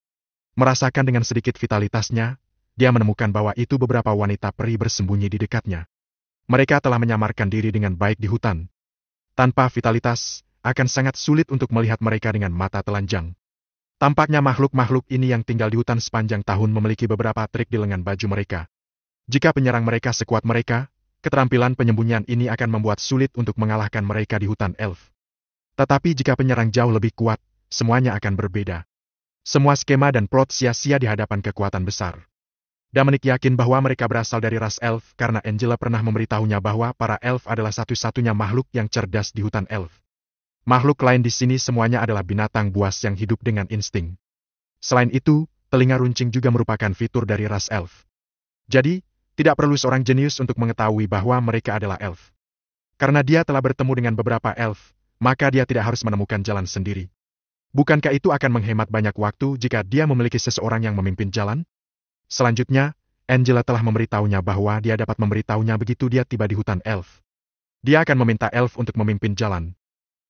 Merasakan dengan sedikit vitalitasnya, dia menemukan bahwa itu beberapa wanita peri bersembunyi di dekatnya. Mereka telah menyamarkan diri dengan baik di hutan. Tanpa vitalitas, akan sangat sulit untuk melihat mereka dengan mata telanjang. Tampaknya makhluk-makhluk ini yang tinggal di hutan sepanjang tahun memiliki beberapa trik di lengan baju mereka. Jika penyerang mereka sekuat mereka, keterampilan penyembunyian ini akan membuat sulit untuk mengalahkan mereka di hutan elf. Tetapi jika penyerang jauh lebih kuat, semuanya akan berbeda. Semua skema dan plot sia-sia di hadapan kekuatan besar. Dominic yakin bahwa mereka berasal dari ras elf karena Angela pernah memberitahunya bahwa para elf adalah satu-satunya makhluk yang cerdas di hutan elf. Makhluk lain di sini semuanya adalah binatang buas yang hidup dengan insting. Selain itu, telinga runcing juga merupakan fitur dari ras elf. Jadi, tidak perlu seorang jenius untuk mengetahui bahwa mereka adalah elf. Karena dia telah bertemu dengan beberapa elf, maka dia tidak harus menemukan jalan sendiri. Bukankah itu akan menghemat banyak waktu jika dia memiliki seseorang yang memimpin jalan? Selanjutnya, Angela telah memberitahunya bahwa dia dapat memberitahunya begitu dia tiba di hutan elf. Dia akan meminta elf untuk memimpin jalan.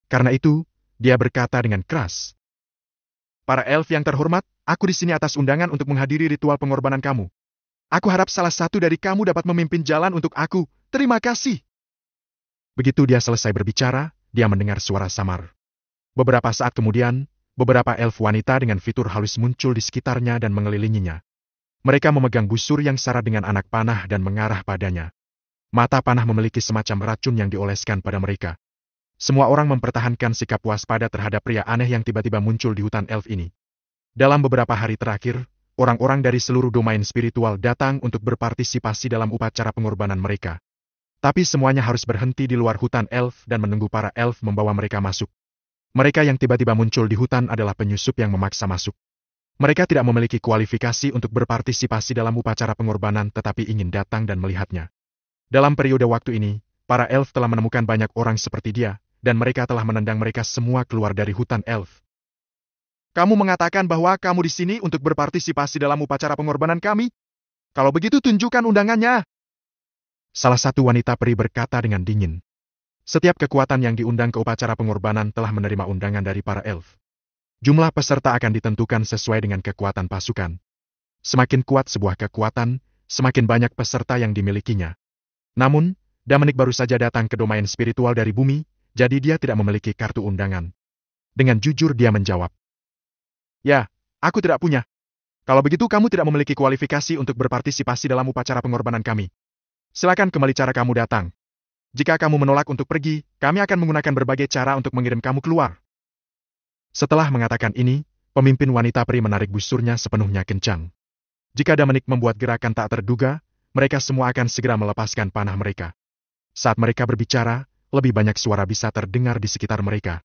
Karena itu, dia berkata dengan keras. Para elf yang terhormat, aku di sini atas undangan untuk menghadiri ritual pengorbanan kamu. Aku harap salah satu dari kamu dapat memimpin jalan untuk aku. Terima kasih. Begitu dia selesai berbicara, dia mendengar suara samar. Beberapa saat kemudian, beberapa elf wanita dengan fitur halus muncul di sekitarnya dan mengelilinginya. Mereka memegang busur yang syarat dengan anak panah dan mengarah padanya. Mata panah memiliki semacam racun yang dioleskan pada mereka. Semua orang mempertahankan sikap waspada terhadap pria aneh yang tiba-tiba muncul di hutan elf ini. Dalam beberapa hari terakhir, orang-orang dari seluruh domain spiritual datang untuk berpartisipasi dalam upacara pengorbanan mereka. Tapi semuanya harus berhenti di luar hutan elf dan menunggu para elf membawa mereka masuk. Mereka yang tiba-tiba muncul di hutan adalah penyusup yang memaksa masuk. Mereka tidak memiliki kualifikasi untuk berpartisipasi dalam upacara pengorbanan tetapi ingin datang dan melihatnya. Dalam periode waktu ini, para elf telah menemukan banyak orang seperti dia, dan mereka telah menendang mereka semua keluar dari hutan elf. Kamu mengatakan bahwa kamu di sini untuk berpartisipasi dalam upacara pengorbanan kami? Kalau begitu tunjukkan undangannya. Salah satu wanita peri berkata dengan dingin. Setiap kekuatan yang diundang ke upacara pengorbanan telah menerima undangan dari para elf. Jumlah peserta akan ditentukan sesuai dengan kekuatan pasukan. Semakin kuat sebuah kekuatan, semakin banyak peserta yang dimilikinya. Namun, Dominic baru saja datang ke domain spiritual dari bumi, jadi dia tidak memiliki kartu undangan. Dengan jujur dia menjawab. Ya, aku tidak punya. Kalau begitu kamu tidak memiliki kualifikasi untuk berpartisipasi dalam upacara pengorbanan kami. Silakan kembali cara kamu datang. Jika kamu menolak untuk pergi, kami akan menggunakan berbagai cara untuk mengirim kamu keluar. Setelah mengatakan ini, pemimpin wanita peri menarik busurnya sepenuhnya kencang. Jika Dominic membuat gerakan tak terduga, mereka semua akan segera melepaskan panah mereka. Saat mereka berbicara, lebih banyak suara bisa terdengar di sekitar mereka.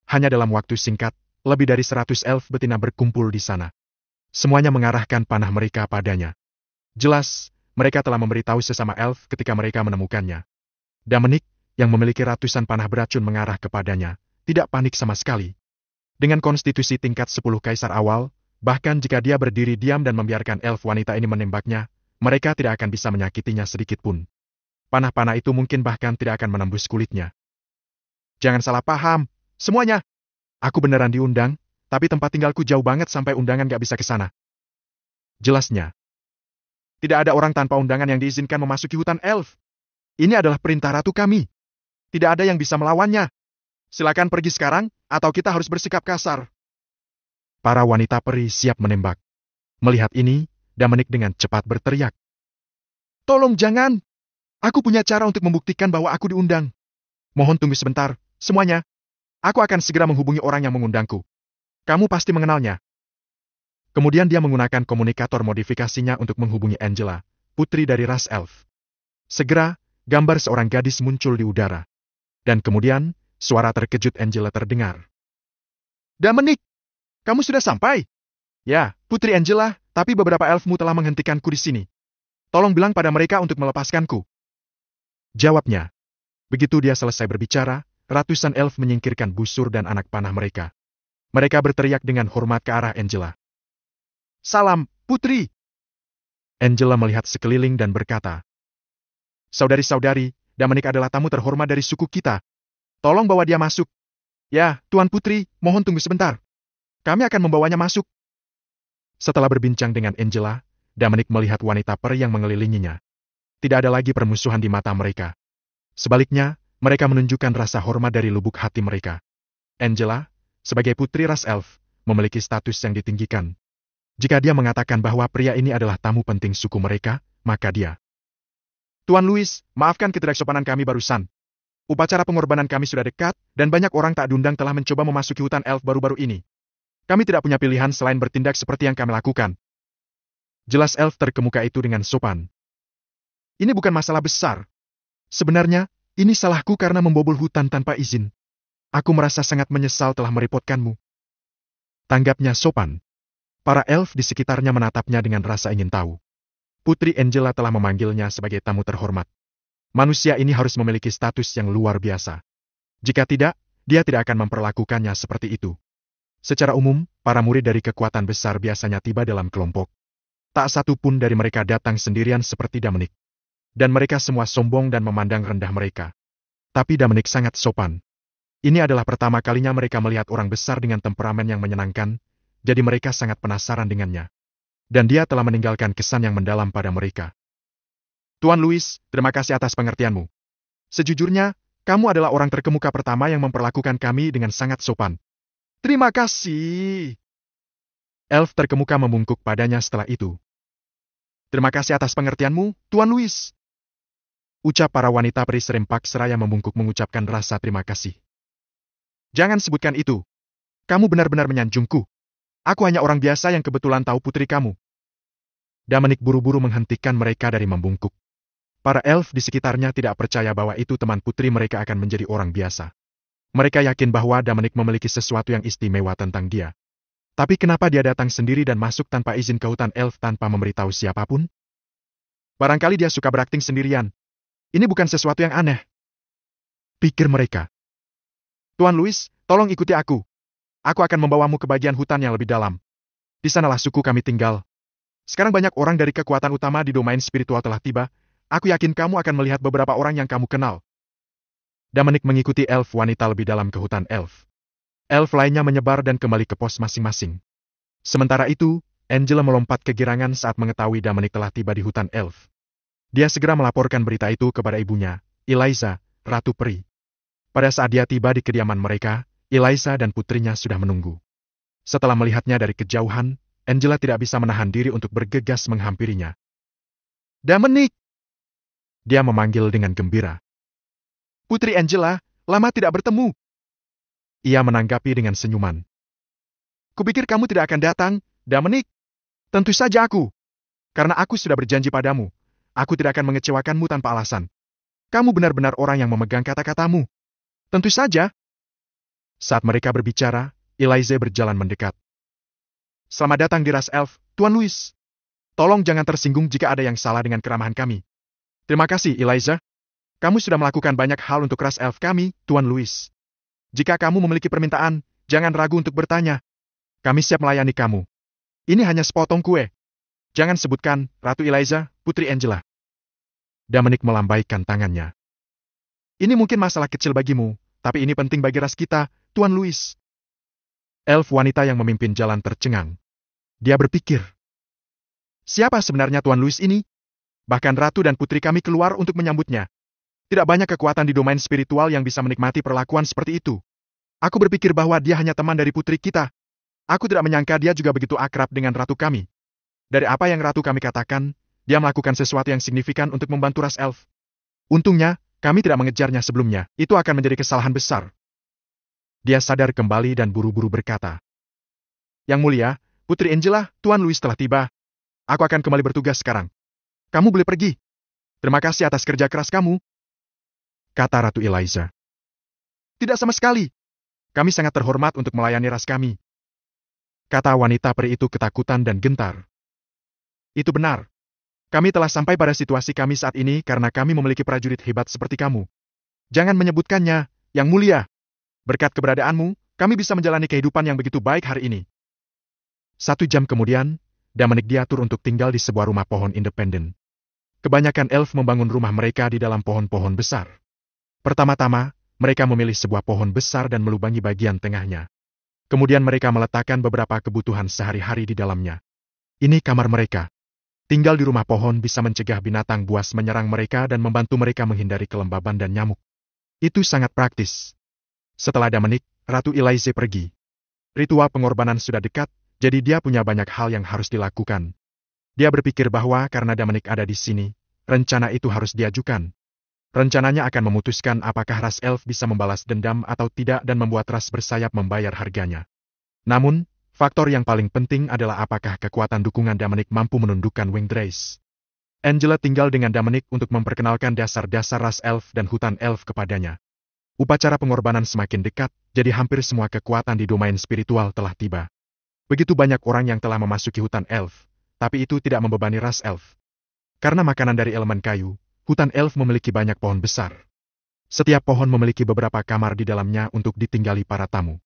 Hanya dalam waktu singkat, lebih dari 100 elf betina berkumpul di sana. Semuanya mengarahkan panah mereka padanya. Jelas, mereka telah memberitahu sesama elf ketika mereka menemukannya. Dominic, yang memiliki ratusan panah beracun mengarah kepadanya, tidak panik sama sekali. Dengan konstitusi tingkat 10 kaisar awal, bahkan jika dia berdiri diam dan membiarkan elf wanita ini menembaknya, mereka tidak akan bisa menyakitinya sedikit pun. Panah-panah itu mungkin bahkan tidak akan menembus kulitnya. Jangan salah paham, semuanya. Aku beneran diundang, tapi tempat tinggalku jauh banget sampai undangan gak bisa ke sana. Jelasnya. Tidak ada orang tanpa undangan yang diizinkan memasuki hutan elf. Ini adalah perintah ratu kami. Tidak ada yang bisa melawannya. Silakan pergi sekarang, atau kita harus bersikap kasar. Para wanita peri siap menembak. Melihat ini, Dominic dengan cepat berteriak. Tolong jangan! Aku punya cara untuk membuktikan bahwa aku diundang. Mohon tunggu sebentar, semuanya. Aku akan segera menghubungi orang yang mengundangku. Kamu pasti mengenalnya. Kemudian dia menggunakan komunikator modifikasinya untuk menghubungi Angela, putri dari ras elf. Segera, gambar seorang gadis muncul di udara. Dan kemudian, suara terkejut Angela terdengar. Dominic! Kamu sudah sampai? Ya, Putri Angela, tapi beberapa elfmu telah menghentikanku di sini. Tolong bilang pada mereka untuk melepaskanku. Jawabnya. Begitu dia selesai berbicara, ratusan elf menyingkirkan busur dan anak panah mereka. Mereka berteriak dengan hormat ke arah Angela. Salam, Putri! Angela melihat sekeliling dan berkata, Saudari-saudari, Dominic adalah tamu terhormat dari suku kita. Tolong bawa dia masuk. Ya, Tuan Putri, mohon tunggu sebentar. Kami akan membawanya masuk. Setelah berbincang dengan Angela, Dominic melihat wanita peri yang mengelilinginya. Tidak ada lagi permusuhan di mata mereka. Sebaliknya, mereka menunjukkan rasa hormat dari lubuk hati mereka. Angela, sebagai putri ras elf, memiliki status yang ditinggikan. Jika dia mengatakan bahwa pria ini adalah tamu penting suku mereka, maka dia. Tuan Louis, maafkan ketidaksopanan kami barusan. Upacara pengorbanan kami sudah dekat, dan banyak orang tak diundang telah mencoba memasuki hutan elf baru-baru ini. Kami tidak punya pilihan selain bertindak seperti yang kami lakukan. Jelas elf terkemuka itu dengan sopan. Ini bukan masalah besar. Sebenarnya, ini salahku karena membobol hutan tanpa izin. Aku merasa sangat menyesal telah merepotkanmu. Tanggapnya sopan. Para elf di sekitarnya menatapnya dengan rasa ingin tahu. Putri Angela telah memanggilnya sebagai tamu terhormat. Manusia ini harus memiliki status yang luar biasa. Jika tidak, dia tidak akan memperlakukannya seperti itu. Secara umum, para murid dari kekuatan besar biasanya tiba dalam kelompok. Tak satu pun dari mereka datang sendirian seperti Dominic. Dan mereka semua sombong dan memandang rendah mereka. Tapi Dominic sangat sopan. Ini adalah pertama kalinya mereka melihat orang besar dengan temperamen yang menyenangkan, jadi mereka sangat penasaran dengannya. Dan dia telah meninggalkan kesan yang mendalam pada mereka. Tuan Louis, terima kasih atas pengertianmu. Sejujurnya, kamu adalah orang terkemuka pertama yang memperlakukan kami dengan sangat sopan. Terima kasih. Elf terkemuka membungkuk padanya setelah itu. Terima kasih atas pengertianmu, Tuan Louis. Ucap para wanita peri serempak seraya membungkuk mengucapkan rasa terima kasih. Jangan sebutkan itu. Kamu benar-benar menyanjungku. Aku hanya orang biasa yang kebetulan tahu putri kamu. Dominic buru-buru menghentikan mereka dari membungkuk. Para elf di sekitarnya tidak percaya bahwa itu teman putri mereka akan menjadi orang biasa. Mereka yakin bahwa Dominic memiliki sesuatu yang istimewa tentang dia. Tapi kenapa dia datang sendiri dan masuk tanpa izin ke hutan elf tanpa memberitahu siapapun? Barangkali dia suka berakting sendirian. Ini bukan sesuatu yang aneh. Pikir mereka. Tuan Louis, tolong ikuti aku. Aku akan membawamu ke bagian hutan yang lebih dalam. Di sanalah suku kami tinggal. Sekarang banyak orang dari kekuatan utama di domain spiritual telah tiba. Aku yakin kamu akan melihat beberapa orang yang kamu kenal. Dominic mengikuti elf wanita lebih dalam ke hutan elf. Elf lainnya menyebar dan kembali ke pos masing-masing. Sementara itu, Angela melompat kegirangan saat mengetahui Dominic telah tiba di hutan elf. Dia segera melaporkan berita itu kepada ibunya, Eliza, Ratu Peri. Pada saat dia tiba di kediaman mereka, Eliza dan putrinya sudah menunggu. Setelah melihatnya dari kejauhan, Angela tidak bisa menahan diri untuk bergegas menghampirinya. Dominic! Dia memanggil dengan gembira. Putri Angela, lama tidak bertemu. Ia menanggapi dengan senyuman. Kupikir kamu tidak akan datang, Dominic. Tentu saja aku. Karena aku sudah berjanji padamu. Aku tidak akan mengecewakanmu tanpa alasan. Kamu benar-benar orang yang memegang kata-katamu. Tentu saja. Saat mereka berbicara, Eliza berjalan mendekat. Selamat datang di ras elf, Tuan Louis. Tolong jangan tersinggung jika ada yang salah dengan keramahan kami. Terima kasih, Eliza. Kamu sudah melakukan banyak hal untuk ras elf kami, Tuan Louis. Jika kamu memiliki permintaan, jangan ragu untuk bertanya. Kami siap melayani kamu. Ini hanya sepotong kue. Jangan sebutkan, Ratu Eliza, Putri Angela. Dominic melambaikan tangannya. Ini mungkin masalah kecil bagimu, tapi ini penting bagi ras kita, Tuan Louis. Elf wanita yang memimpin jalan tercengang. Dia berpikir. Siapa sebenarnya Tuan Louis ini? Bahkan Ratu dan Putri kami keluar untuk menyambutnya. Tidak banyak kekuatan di domain spiritual yang bisa menikmati perlakuan seperti itu. Aku berpikir bahwa dia hanya teman dari putri kita. Aku tidak menyangka dia juga begitu akrab dengan ratu kami. Dari apa yang ratu kami katakan, dia melakukan sesuatu yang signifikan untuk membantu ras elf. Untungnya, kami tidak mengejarnya sebelumnya. Itu akan menjadi kesalahan besar. Dia sadar kembali dan buru-buru berkata, Yang mulia, Putri Angela, Tuan Louis telah tiba. Aku akan kembali bertugas sekarang. Kamu boleh pergi. Terima kasih atas kerja keras kamu, kata Ratu Eliza. Tidak sama sekali. Kami sangat terhormat untuk melayani ras kami, kata wanita peri itu ketakutan dan gentar. Itu benar. Kami telah sampai pada situasi kami saat ini karena kami memiliki prajurit hebat seperti kamu. Jangan menyebutkannya, Yang Mulia. Berkat keberadaanmu, kami bisa menjalani kehidupan yang begitu baik hari ini. 1 jam kemudian, Dominic diatur untuk tinggal di sebuah rumah pohon independen. Kebanyakan elf membangun rumah mereka di dalam pohon-pohon besar. Pertama-tama, mereka memilih sebuah pohon besar dan melubangi bagian tengahnya. Kemudian mereka meletakkan beberapa kebutuhan sehari-hari di dalamnya. Ini kamar mereka. Tinggal di rumah pohon bisa mencegah binatang buas menyerang mereka dan membantu mereka menghindari kelembaban dan nyamuk. Itu sangat praktis. Setelah Dominic, Ratu Eliza pergi. Ritual pengorbanan sudah dekat, jadi dia punya banyak hal yang harus dilakukan. Dia berpikir bahwa karena Dominic ada di sini, rencana itu harus diajukan. Rencananya akan memutuskan apakah ras elf bisa membalas dendam atau tidak dan membuat ras bersayap membayar harganya. Namun, faktor yang paling penting adalah apakah kekuatan dukungan Dominic mampu menundukkan Wingdrace. Angela tinggal dengan Dominic untuk memperkenalkan dasar-dasar ras elf dan hutan elf kepadanya. Upacara pengorbanan semakin dekat, jadi hampir semua kekuatan di domain spiritual telah tiba. Begitu banyak orang yang telah memasuki hutan elf, tapi itu tidak membebani ras elf. Karena makanan dari elemen kayu, hutan elf memiliki banyak pohon besar. Setiap pohon memiliki beberapa kamar di dalamnya untuk ditinggali para tamu.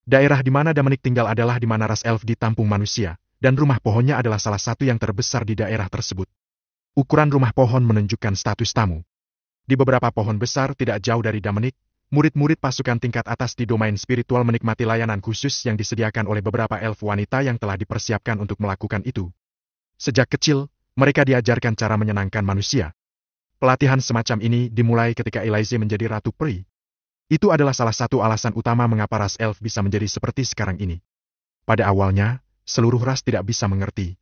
Daerah di mana Dominic tinggal adalah di mana ras elf ditampung manusia, dan rumah pohonnya adalah salah satu yang terbesar di daerah tersebut. Ukuran rumah pohon menunjukkan status tamu. Di beberapa pohon besar tidak jauh dari Dominic, murid-murid pasukan tingkat atas di domain spiritual menikmati layanan khusus yang disediakan oleh beberapa elf wanita yang telah dipersiapkan untuk melakukan itu. Sejak kecil, mereka diajarkan cara menyenangkan manusia. Pelatihan semacam ini dimulai ketika Eliza menjadi Ratu Peri. Itu adalah salah satu alasan utama mengapa ras elf bisa menjadi seperti sekarang ini. Pada awalnya, seluruh ras tidak bisa mengerti.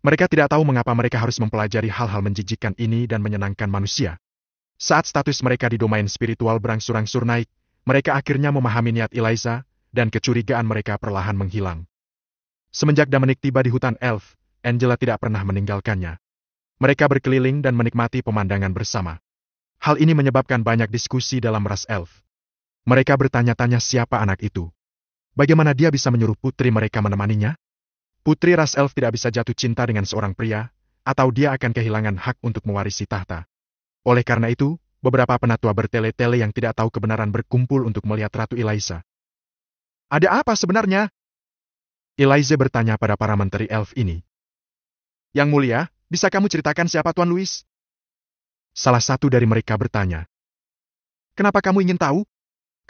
Mereka tidak tahu mengapa mereka harus mempelajari hal-hal menjijikkan ini dan menyenangkan manusia. Saat status mereka di domain spiritual berangsur-angsur naik, mereka akhirnya memahami niat Eliza, dan kecurigaan mereka perlahan menghilang. Semenjak Dominic tiba di hutan elf, Angela tidak pernah meninggalkannya. Mereka berkeliling dan menikmati pemandangan bersama. Hal ini menyebabkan banyak diskusi dalam ras elf. Mereka bertanya-tanya siapa anak itu. Bagaimana dia bisa menyuruh putri mereka menemaninya? Putri ras elf tidak bisa jatuh cinta dengan seorang pria, atau dia akan kehilangan hak untuk mewarisi tahta. Oleh karena itu, beberapa penatua bertele-tele yang tidak tahu kebenaran berkumpul untuk melihat Ratu Eliza. Ada apa sebenarnya? Eliza bertanya pada para menteri elf ini. Yang mulia, bisa kamu ceritakan siapa Tuan Louis? Salah satu dari mereka bertanya. Kenapa kamu ingin tahu?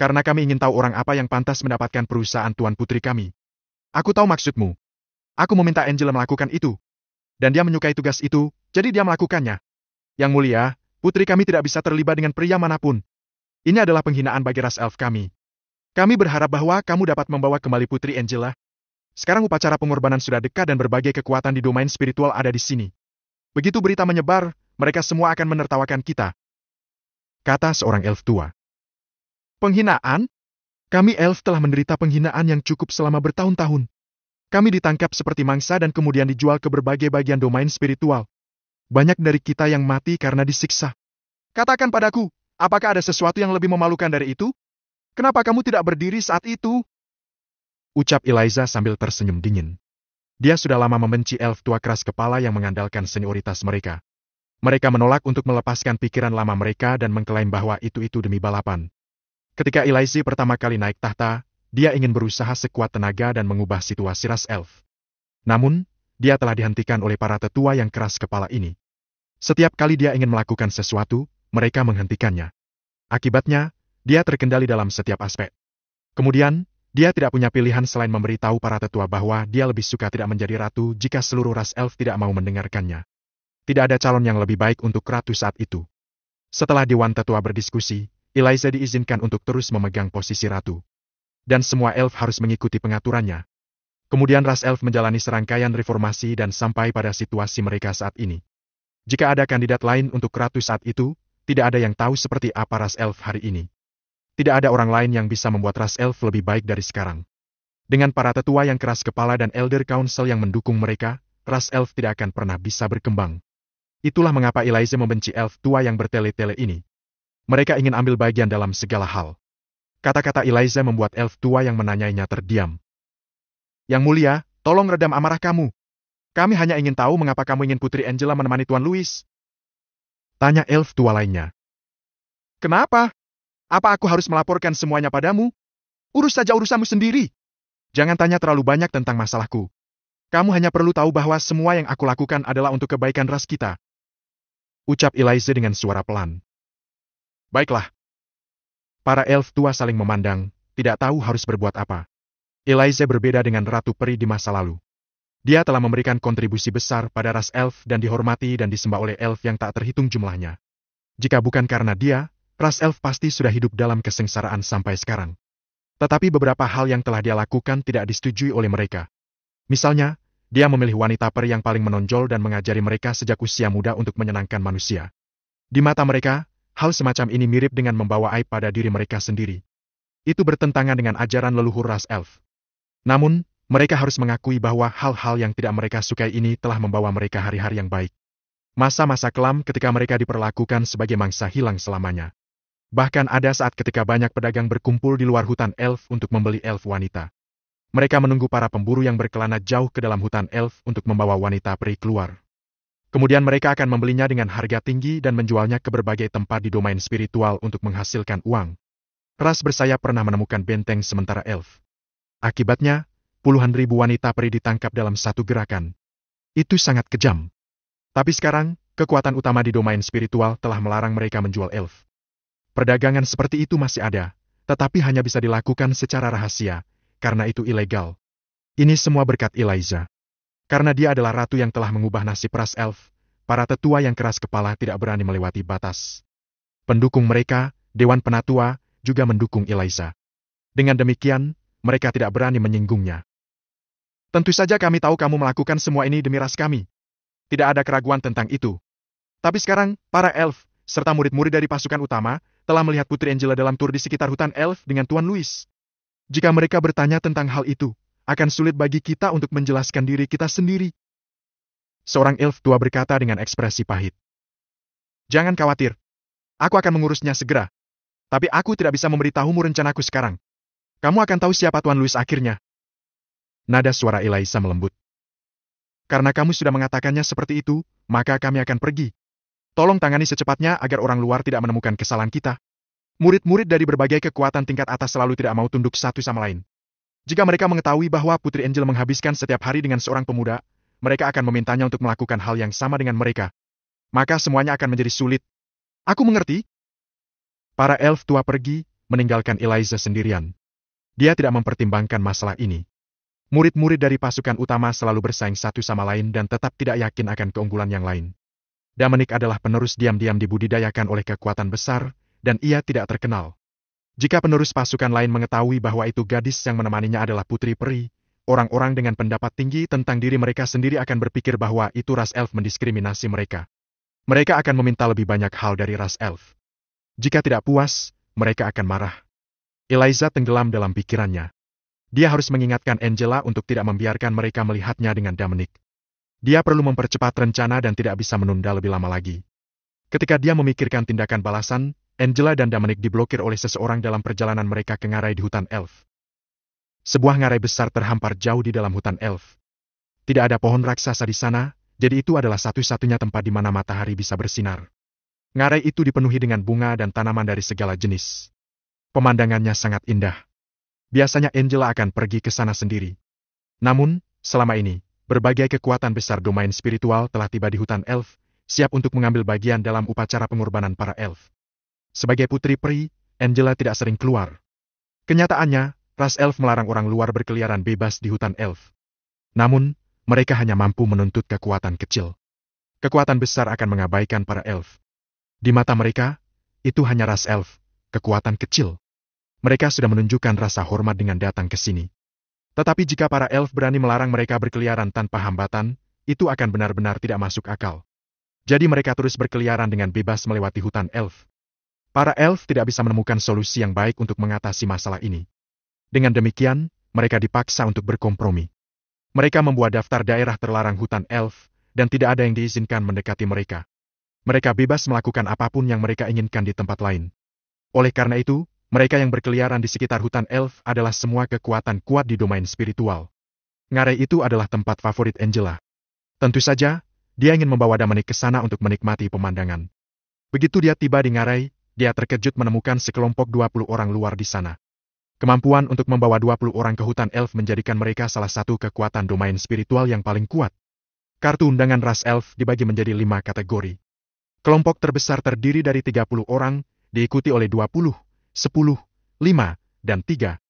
Karena kami ingin tahu orang apa yang pantas mendapatkan perusahaan Tuan Putri kami. Aku tahu maksudmu. Aku meminta Angela melakukan itu. Dan dia menyukai tugas itu, jadi dia melakukannya. Yang mulia, putri kami tidak bisa terlibat dengan pria manapun. Ini adalah penghinaan bagi ras elf kami. Kami berharap bahwa kamu dapat membawa kembali Putri Angela. Sekarang upacara pengorbanan sudah dekat dan berbagai kekuatan di domain spiritual ada di sini. Begitu berita menyebar, mereka semua akan menertawakan kita, kata seorang elf tua. Penghinaan? Kami elf telah menderita penghinaan yang cukup selama bertahun-tahun. Kami ditangkap seperti mangsa dan kemudian dijual ke berbagai bagian domain spiritual. Banyak dari kita yang mati karena disiksa. Katakan padaku, apakah ada sesuatu yang lebih memalukan dari itu? Kenapa kamu tidak berdiri saat itu? Ucap Eliza sambil tersenyum dingin. Dia sudah lama membenci elf tua keras kepala yang mengandalkan senioritas mereka. Mereka menolak untuk melepaskan pikiran lama mereka dan mengklaim bahwa itu demi balapan. Ketika Eliza pertama kali naik tahta, dia ingin berusaha sekuat tenaga dan mengubah situasi ras elf. Namun, dia telah dihentikan oleh para tetua yang keras kepala ini. Setiap kali dia ingin melakukan sesuatu, mereka menghentikannya. Akibatnya, dia terkendali dalam setiap aspek. Kemudian, dia tidak punya pilihan selain memberitahu para tetua bahwa dia lebih suka tidak menjadi ratu jika seluruh ras elf tidak mau mendengarkannya. Tidak ada calon yang lebih baik untuk ratu saat itu. Setelah Dewan Tetua berdiskusi, Eliza diizinkan untuk terus memegang posisi ratu. Dan semua elf harus mengikuti pengaturannya. Kemudian ras elf menjalani serangkaian reformasi dan sampai pada situasi mereka saat ini. Jika ada kandidat lain untuk ratu saat itu, tidak ada yang tahu seperti apa ras elf hari ini. Tidak ada orang lain yang bisa membuat ras elf lebih baik dari sekarang. Dengan para tetua yang keras kepala dan Elder Council yang mendukung mereka, ras elf tidak akan pernah bisa berkembang. Itulah mengapa Eliza membenci elf tua yang bertele-tele ini. Mereka ingin ambil bagian dalam segala hal. Kata-kata Eliza membuat elf tua yang menanyainya terdiam. Yang mulia, tolong redam amarah kamu. Kami hanya ingin tahu mengapa kamu ingin Putri Angela menemani Tuan Louis. Tanya elf tua lainnya. Kenapa? Apa aku harus melaporkan semuanya padamu? Urus saja urusanmu sendiri. Jangan tanya terlalu banyak tentang masalahku. Kamu hanya perlu tahu bahwa semua yang aku lakukan adalah untuk kebaikan ras kita. Ucap Eliza dengan suara pelan. Baiklah. Para elf tua saling memandang, tidak tahu harus berbuat apa. Eliza berbeda dengan Ratu Peri di masa lalu. Dia telah memberikan kontribusi besar pada ras elf dan dihormati dan disembah oleh elf yang tak terhitung jumlahnya. Jika bukan karena dia, ras elf pasti sudah hidup dalam kesengsaraan sampai sekarang. Tetapi beberapa hal yang telah dia lakukan tidak disetujui oleh mereka. Misalnya, dia memilih wanita peri yang paling menonjol dan mengajari mereka sejak usia muda untuk menyenangkan manusia. Di mata mereka, hal semacam ini mirip dengan membawa aib pada diri mereka sendiri. Itu bertentangan dengan ajaran leluhur ras elf. Namun, mereka harus mengakui bahwa hal-hal yang tidak mereka sukai ini telah membawa mereka hari-hari yang baik. Masa-masa kelam ketika mereka diperlakukan sebagai mangsa hilang selamanya. Bahkan ada saat ketika banyak pedagang berkumpul di luar hutan elf untuk membeli elf wanita. Mereka menunggu para pemburu yang berkelana jauh ke dalam hutan elf untuk membawa wanita peri keluar. Kemudian mereka akan membelinya dengan harga tinggi dan menjualnya ke berbagai tempat di domain spiritual untuk menghasilkan uang. Ras bersayap pernah menemukan benteng sementara elf. Akibatnya, puluhan ribu wanita peri ditangkap dalam satu gerakan. Itu sangat kejam. Tapi sekarang, kekuatan utama di domain spiritual telah melarang mereka menjual elf. Perdagangan seperti itu masih ada, tetapi hanya bisa dilakukan secara rahasia, karena itu ilegal. Ini semua berkat Eliza. Karena dia adalah ratu yang telah mengubah nasib ras elf, para tetua yang keras kepala tidak berani melewati batas. Pendukung mereka, Dewan Penatua, juga mendukung Eliza. Dengan demikian, mereka tidak berani menyinggungnya. Tentu saja kami tahu kamu melakukan semua ini demi ras kami. Tidak ada keraguan tentang itu. Tapi sekarang, para elf, serta murid-murid dari pasukan utama, telah melihat Putri Angela dalam tur di sekitar hutan elf dengan Tuan Louis. Jika mereka bertanya tentang hal itu, akan sulit bagi kita untuk menjelaskan diri kita sendiri. Seorang elf tua berkata dengan ekspresi pahit. Jangan khawatir. Aku akan mengurusnya segera. Tapi aku tidak bisa memberitahumu rencanaku sekarang. Kamu akan tahu siapa Tuan Louis akhirnya. Nada suara Eliza melembut. Karena kamu sudah mengatakannya seperti itu, maka kami akan pergi. Tolong tangani secepatnya agar orang luar tidak menemukan kesalahan kita. Murid-murid dari berbagai kekuatan tingkat atas selalu tidak mau tunduk satu sama lain. Jika mereka mengetahui bahwa Putri Angel menghabiskan setiap hari dengan seorang pemuda, mereka akan memintanya untuk melakukan hal yang sama dengan mereka. Maka semuanya akan menjadi sulit. Aku mengerti. Para elf tua pergi, meninggalkan Eliza sendirian. Dia tidak mempertimbangkan masalah ini. Murid-murid dari pasukan utama selalu bersaing satu sama lain dan tetap tidak yakin akan keunggulan yang lain. Dominic adalah penerus diam-diam dibudidayakan oleh kekuatan besar, dan ia tidak terkenal. Jika penerus pasukan lain mengetahui bahwa itu gadis yang menemaninya adalah Putri Peri, orang-orang dengan pendapat tinggi tentang diri mereka sendiri akan berpikir bahwa itu ras elf mendiskriminasi mereka. Mereka akan meminta lebih banyak hal dari ras elf. Jika tidak puas, mereka akan marah. Eliza tenggelam dalam pikirannya. Dia harus mengingatkan Angela untuk tidak membiarkan mereka melihatnya dengan Dominic. Dia perlu mempercepat rencana dan tidak bisa menunda lebih lama lagi. Ketika dia memikirkan tindakan balasan, Angela dan Dominic diblokir oleh seseorang dalam perjalanan mereka ke ngarai di hutan elf. Sebuah ngarai besar terhampar jauh di dalam hutan elf. Tidak ada pohon raksasa di sana, jadi itu adalah satu-satunya tempat di mana matahari bisa bersinar. Ngarai itu dipenuhi dengan bunga dan tanaman dari segala jenis. Pemandangannya sangat indah. Biasanya Angela akan pergi ke sana sendiri. Namun, selama ini, berbagai kekuatan besar domain spiritual telah tiba di hutan elf, siap untuk mengambil bagian dalam upacara pengorbanan para elf. Sebagai putri peri, Angela tidak sering keluar. Kenyataannya, ras elf melarang orang luar berkeliaran bebas di hutan elf. Namun, mereka hanya mampu menuntut kekuatan kecil. Kekuatan besar akan mengabaikan para elf. Di mata mereka, itu hanya ras elf, kekuatan kecil. Mereka sudah menunjukkan rasa hormat dengan datang ke sini. Tetapi jika para elf berani melarang mereka berkeliaran tanpa hambatan, itu akan benar-benar tidak masuk akal. Jadi mereka terus berkeliaran dengan bebas melewati hutan elf. Para elf tidak bisa menemukan solusi yang baik untuk mengatasi masalah ini. Dengan demikian, mereka dipaksa untuk berkompromi. Mereka membuat daftar daerah terlarang hutan elf, dan tidak ada yang diizinkan mendekati mereka. Mereka bebas melakukan apapun yang mereka inginkan di tempat lain. Oleh karena itu, mereka yang berkeliaran di sekitar hutan elf adalah semua kekuatan kuat di domain spiritual. Ngarai itu adalah tempat favorit Angela. Tentu saja, dia ingin membawa Dominic ke sana untuk menikmati pemandangan. Begitu dia tiba di Ngarai, dia terkejut menemukan sekelompok 20 orang luar di sana. Kemampuan untuk membawa 20 orang ke hutan elf menjadikan mereka salah satu kekuatan domain spiritual yang paling kuat. Kartu undangan ras elf dibagi menjadi 5 kategori. Kelompok terbesar terdiri dari 30 orang, diikuti oleh 20, 10, 5, dan 3.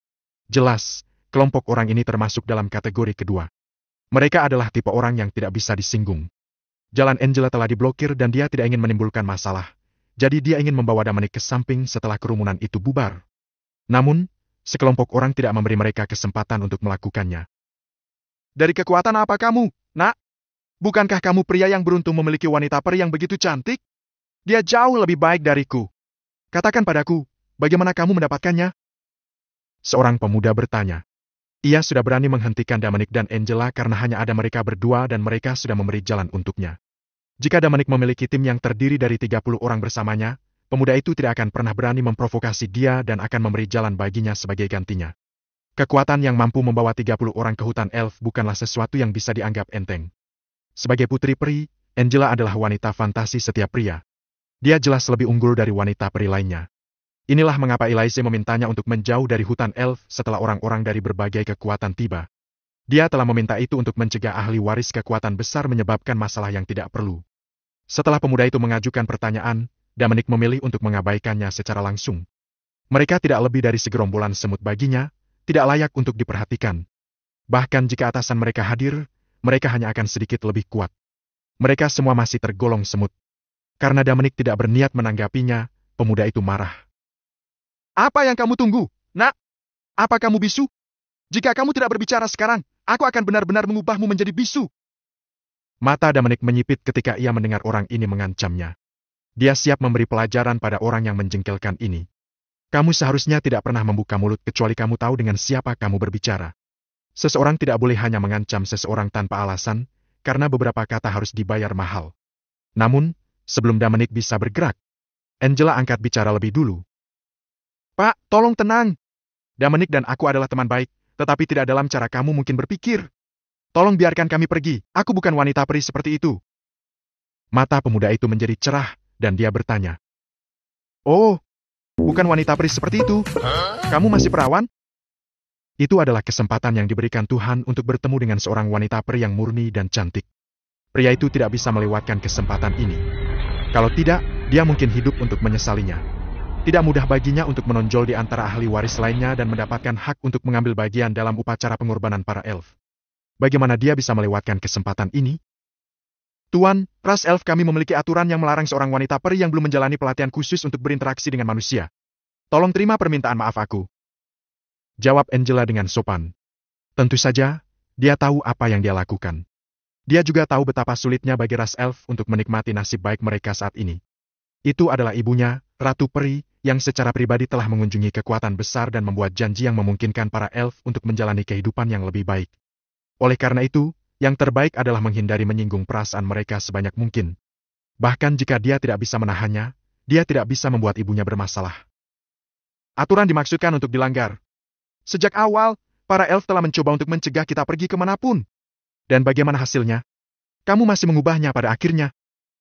Jelas, kelompok orang ini termasuk dalam kategori kedua. Mereka adalah tipe orang yang tidak bisa disinggung. Jalan Angela telah diblokir dan dia tidak ingin menimbulkan masalah. Jadi dia ingin membawa Dominic ke samping setelah kerumunan itu bubar. Namun, sekelompok orang tidak memberi mereka kesempatan untuk melakukannya. Dari kekuatan apa kamu, nak? Bukankah kamu pria yang beruntung memiliki wanita peri yang begitu cantik? Dia jauh lebih baik dariku. Katakan padaku, bagaimana kamu mendapatkannya? Seorang pemuda bertanya. Ia sudah berani menghentikan Dominic dan Angela karena hanya ada mereka berdua dan mereka sudah memberi jalan untuknya. Jika Dominic memiliki tim yang terdiri dari 30 orang bersamanya, pemuda itu tidak akan pernah berani memprovokasi dia dan akan memberi jalan baginya sebagai gantinya. Kekuatan yang mampu membawa 30 orang ke hutan elf bukanlah sesuatu yang bisa dianggap enteng. Sebagai putri peri, Angela adalah wanita fantasi setiap pria. Dia jelas lebih unggul dari wanita peri lainnya. Inilah mengapa Elise memintanya untuk menjauh dari hutan elf setelah orang-orang dari berbagai kekuatan tiba. Dia telah meminta itu untuk mencegah ahli waris kekuatan besar menyebabkan masalah yang tidak perlu. Setelah pemuda itu mengajukan pertanyaan, Dominic memilih untuk mengabaikannya secara langsung. Mereka tidak lebih dari segerombolan semut baginya, tidak layak untuk diperhatikan. Bahkan jika atasan mereka hadir, mereka hanya akan sedikit lebih kuat. Mereka semua masih tergolong semut. Karena Dominic tidak berniat menanggapinya, pemuda itu marah. Apa yang kamu tunggu, nak? Apa kamu bisu? Jika kamu tidak berbicara sekarang, aku akan benar-benar mengubahmu menjadi bisu. Mata Dominic menyipit ketika ia mendengar orang ini mengancamnya. Dia siap memberi pelajaran pada orang yang menjengkelkan ini. Kamu seharusnya tidak pernah membuka mulut kecuali kamu tahu dengan siapa kamu berbicara. Seseorang tidak boleh hanya mengancam seseorang tanpa alasan, karena beberapa kata harus dibayar mahal. Namun, sebelum Dominic bisa bergerak, Angela angkat bicara lebih dulu. Pak, tolong tenang. Dominic dan aku adalah teman baik, tetapi tidak dalam cara kamu mungkin berpikir. Tolong biarkan kami pergi, aku bukan wanita peri seperti itu. Mata pemuda itu menjadi cerah, dan dia bertanya. Oh, bukan wanita peri seperti itu. Kamu masih perawan? Itu adalah kesempatan yang diberikan Tuhan untuk bertemu dengan seorang wanita peri yang murni dan cantik. Pria itu tidak bisa melewatkan kesempatan ini. Kalau tidak, dia mungkin hidup untuk menyesalinya. Tidak mudah baginya untuk menonjol di antara ahli waris lainnya dan mendapatkan hak untuk mengambil bagian dalam upacara pengorbanan para elf. Bagaimana dia bisa melewatkan kesempatan ini? Tuan, ras elf kami memiliki aturan yang melarang seorang wanita peri yang belum menjalani pelatihan khusus untuk berinteraksi dengan manusia. Tolong terima permintaan maaf aku. Jawab Angela dengan sopan. Tentu saja, dia tahu apa yang dia lakukan. Dia juga tahu betapa sulitnya bagi ras elf untuk menikmati nasib baik mereka saat ini. Itu adalah ibunya, Ratu Peri, yang secara pribadi telah mengunjungi kekuatan besar dan membuat janji yang memungkinkan para elf untuk menjalani kehidupan yang lebih baik. Oleh karena itu, yang terbaik adalah menghindari menyinggung perasaan mereka sebanyak mungkin. Bahkan jika dia tidak bisa menahannya, dia tidak bisa membuat ibunya bermasalah. Aturan dimaksudkan untuk dilanggar. Sejak awal, para elf telah mencoba untuk mencegah kita pergi kemanapun. Dan bagaimana hasilnya? Kamu masih mengubahnya pada akhirnya.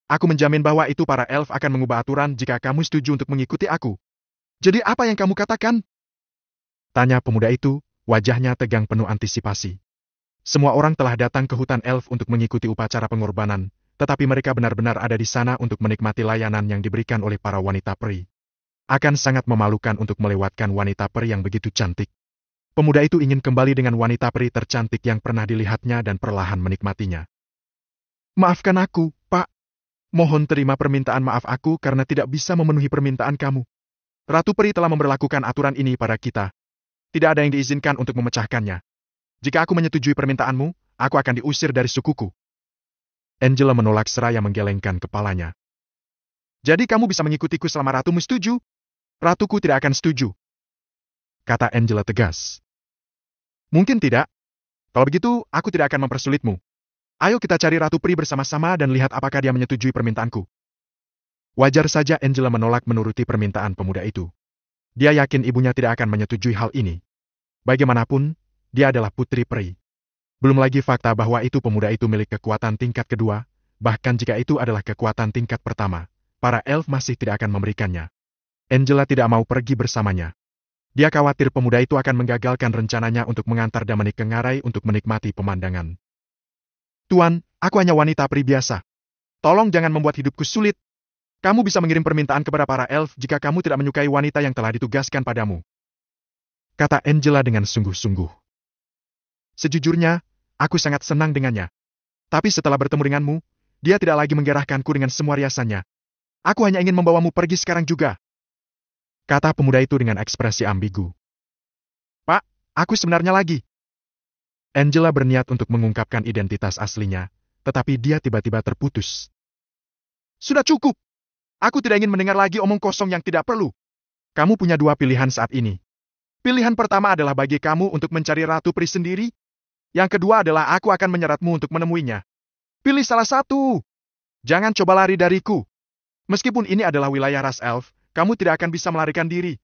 Aku menjamin bahwa itu para elf akan mengubah aturan jika kamu setuju untuk mengikuti aku. Jadi apa yang kamu katakan? Tanya pemuda itu, wajahnya tegang penuh antisipasi. Semua orang telah datang ke hutan elf untuk mengikuti upacara pengorbanan, tetapi mereka benar-benar ada di sana untuk menikmati layanan yang diberikan oleh para wanita peri. Akan sangat memalukan untuk melewatkan wanita peri yang begitu cantik. Pemuda itu ingin kembali dengan wanita peri tercantik yang pernah dilihatnya dan perlahan menikmatinya. Maafkan aku, Pak. Mohon terima permintaan maaf aku karena tidak bisa memenuhi permintaan kamu. Ratu Peri telah memberlakukan aturan ini pada kita. Tidak ada yang diizinkan untuk memecahkannya. Jika aku menyetujui permintaanmu, aku akan diusir dari sukuku. Angela menolak seraya menggelengkan kepalanya. Jadi kamu bisa mengikutiku selama ratumu setuju? Ratuku tidak akan setuju, kata Angela tegas. Mungkin tidak. Kalau begitu, aku tidak akan mempersulitmu. Ayo kita cari Ratu Pri bersama-sama dan lihat apakah dia menyetujui permintaanku. Wajar saja Angela menolak menuruti permintaan pemuda itu. Dia yakin ibunya tidak akan menyetujui hal ini. Bagaimanapun, dia adalah putri peri. Belum lagi fakta bahwa pemuda itu milik kekuatan tingkat kedua, bahkan jika itu adalah kekuatan tingkat pertama, para elf masih tidak akan memberikannya. Angela tidak mau pergi bersamanya. Dia khawatir pemuda itu akan menggagalkan rencananya untuk mengantar Damani ke ngarai untuk menikmati pemandangan. Tuan, aku hanya wanita peri biasa. Tolong jangan membuat hidupku sulit. Kamu bisa mengirim permintaan kepada para elf jika kamu tidak menyukai wanita yang telah ditugaskan padamu, kata Angela dengan sungguh-sungguh. Sejujurnya, aku sangat senang dengannya. Tapi setelah bertemu denganmu, dia tidak lagi menggerahkanku dengan semua riasannya. Aku hanya ingin membawamu pergi sekarang juga, kata pemuda itu dengan ekspresi ambigu. Pak, aku sebenarnya lagi. Angela berniat untuk mengungkapkan identitas aslinya, tetapi dia tiba-tiba terputus. Sudah cukup. Aku tidak ingin mendengar lagi omong kosong yang tidak perlu. Kamu punya dua pilihan saat ini. Pilihan pertama adalah bagi kamu untuk mencari Ratu Pri sendiri. Yang kedua adalah aku akan menyeratmu untuk menemuinya. Pilih salah satu. Jangan coba lari dariku. Meskipun ini adalah wilayah ras elf, kamu tidak akan bisa melarikan diri.